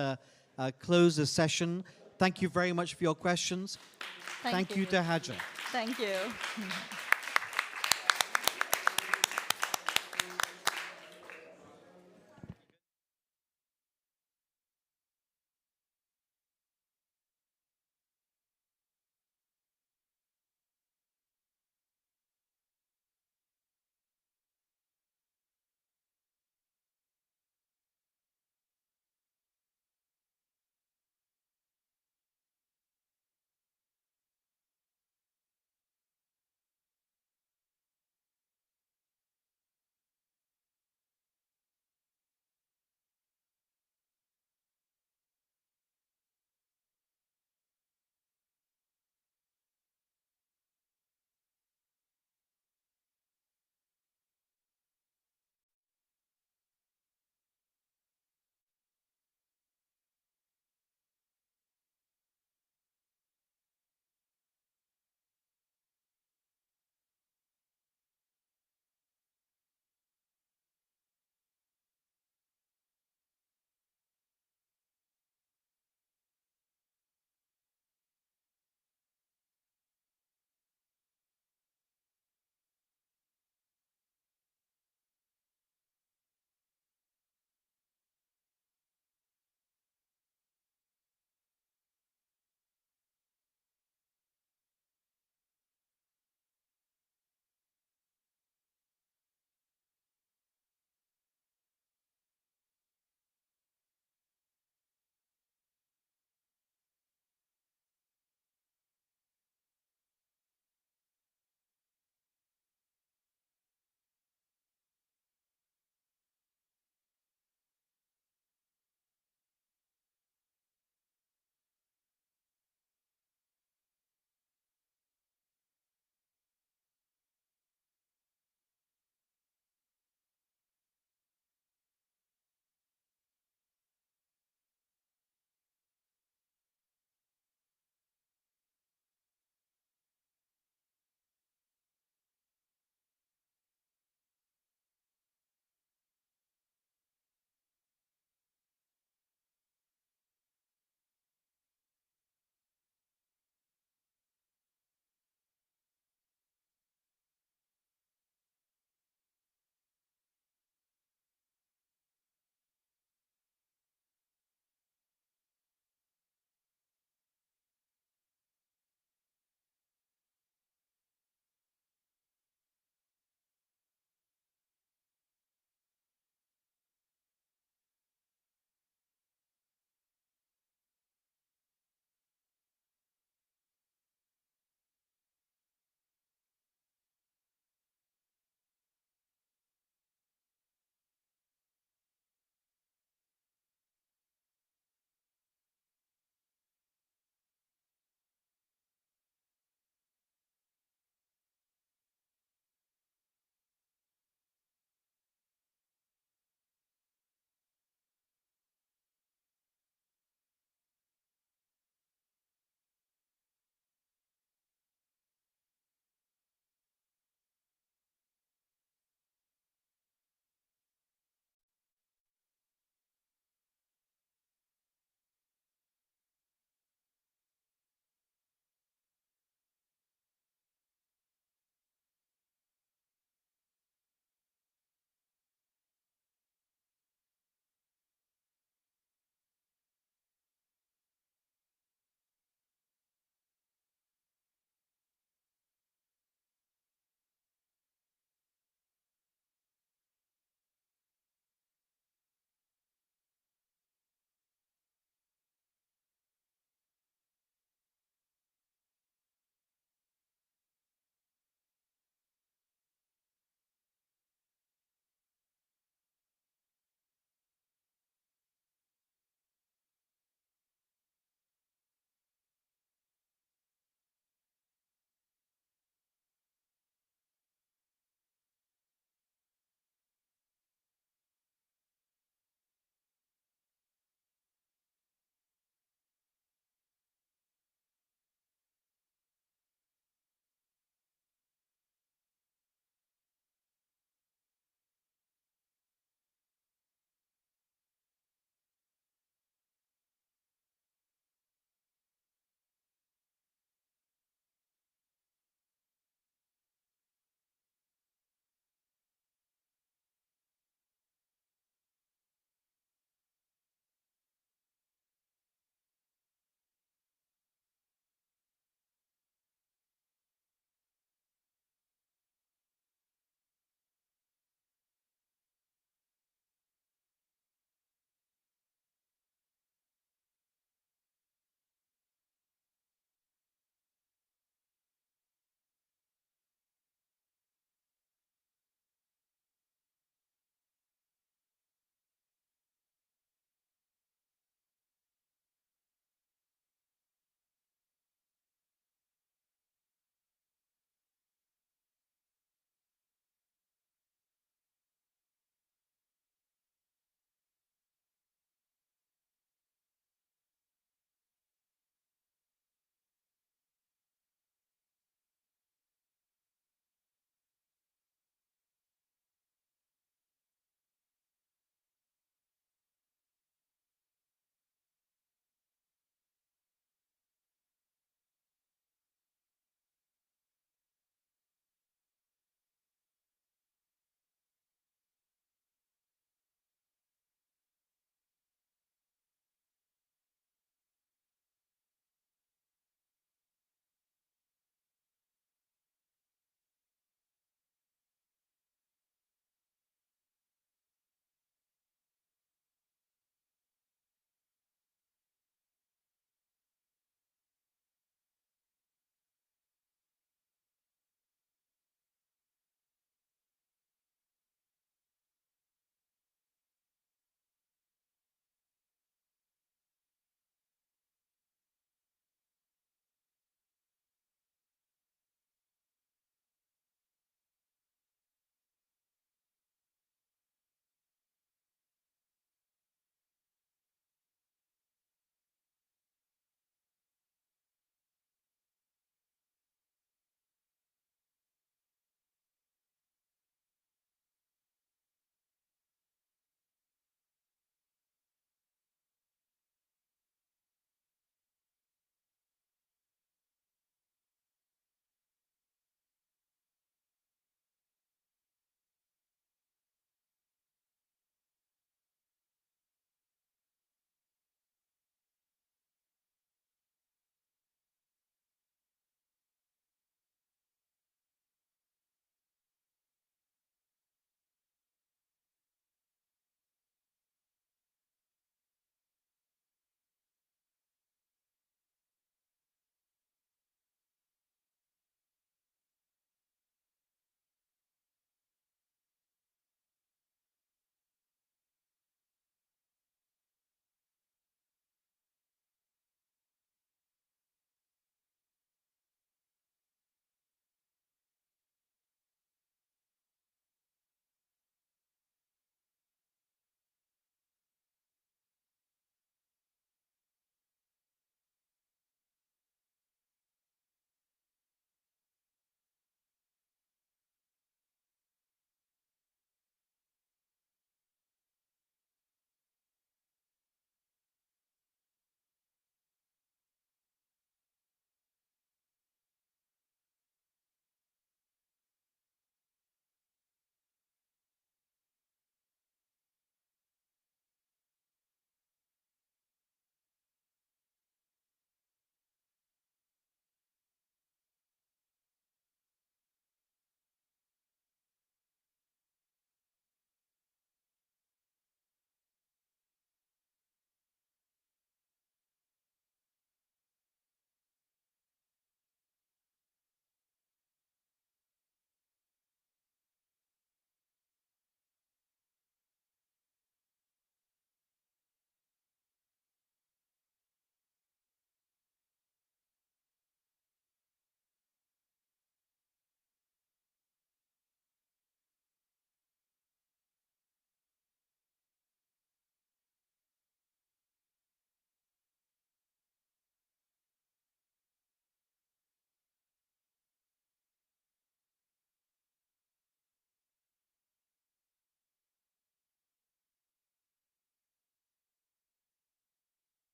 close the session. Thank you very much for your questions. Thank you you to Hajo. Thank you.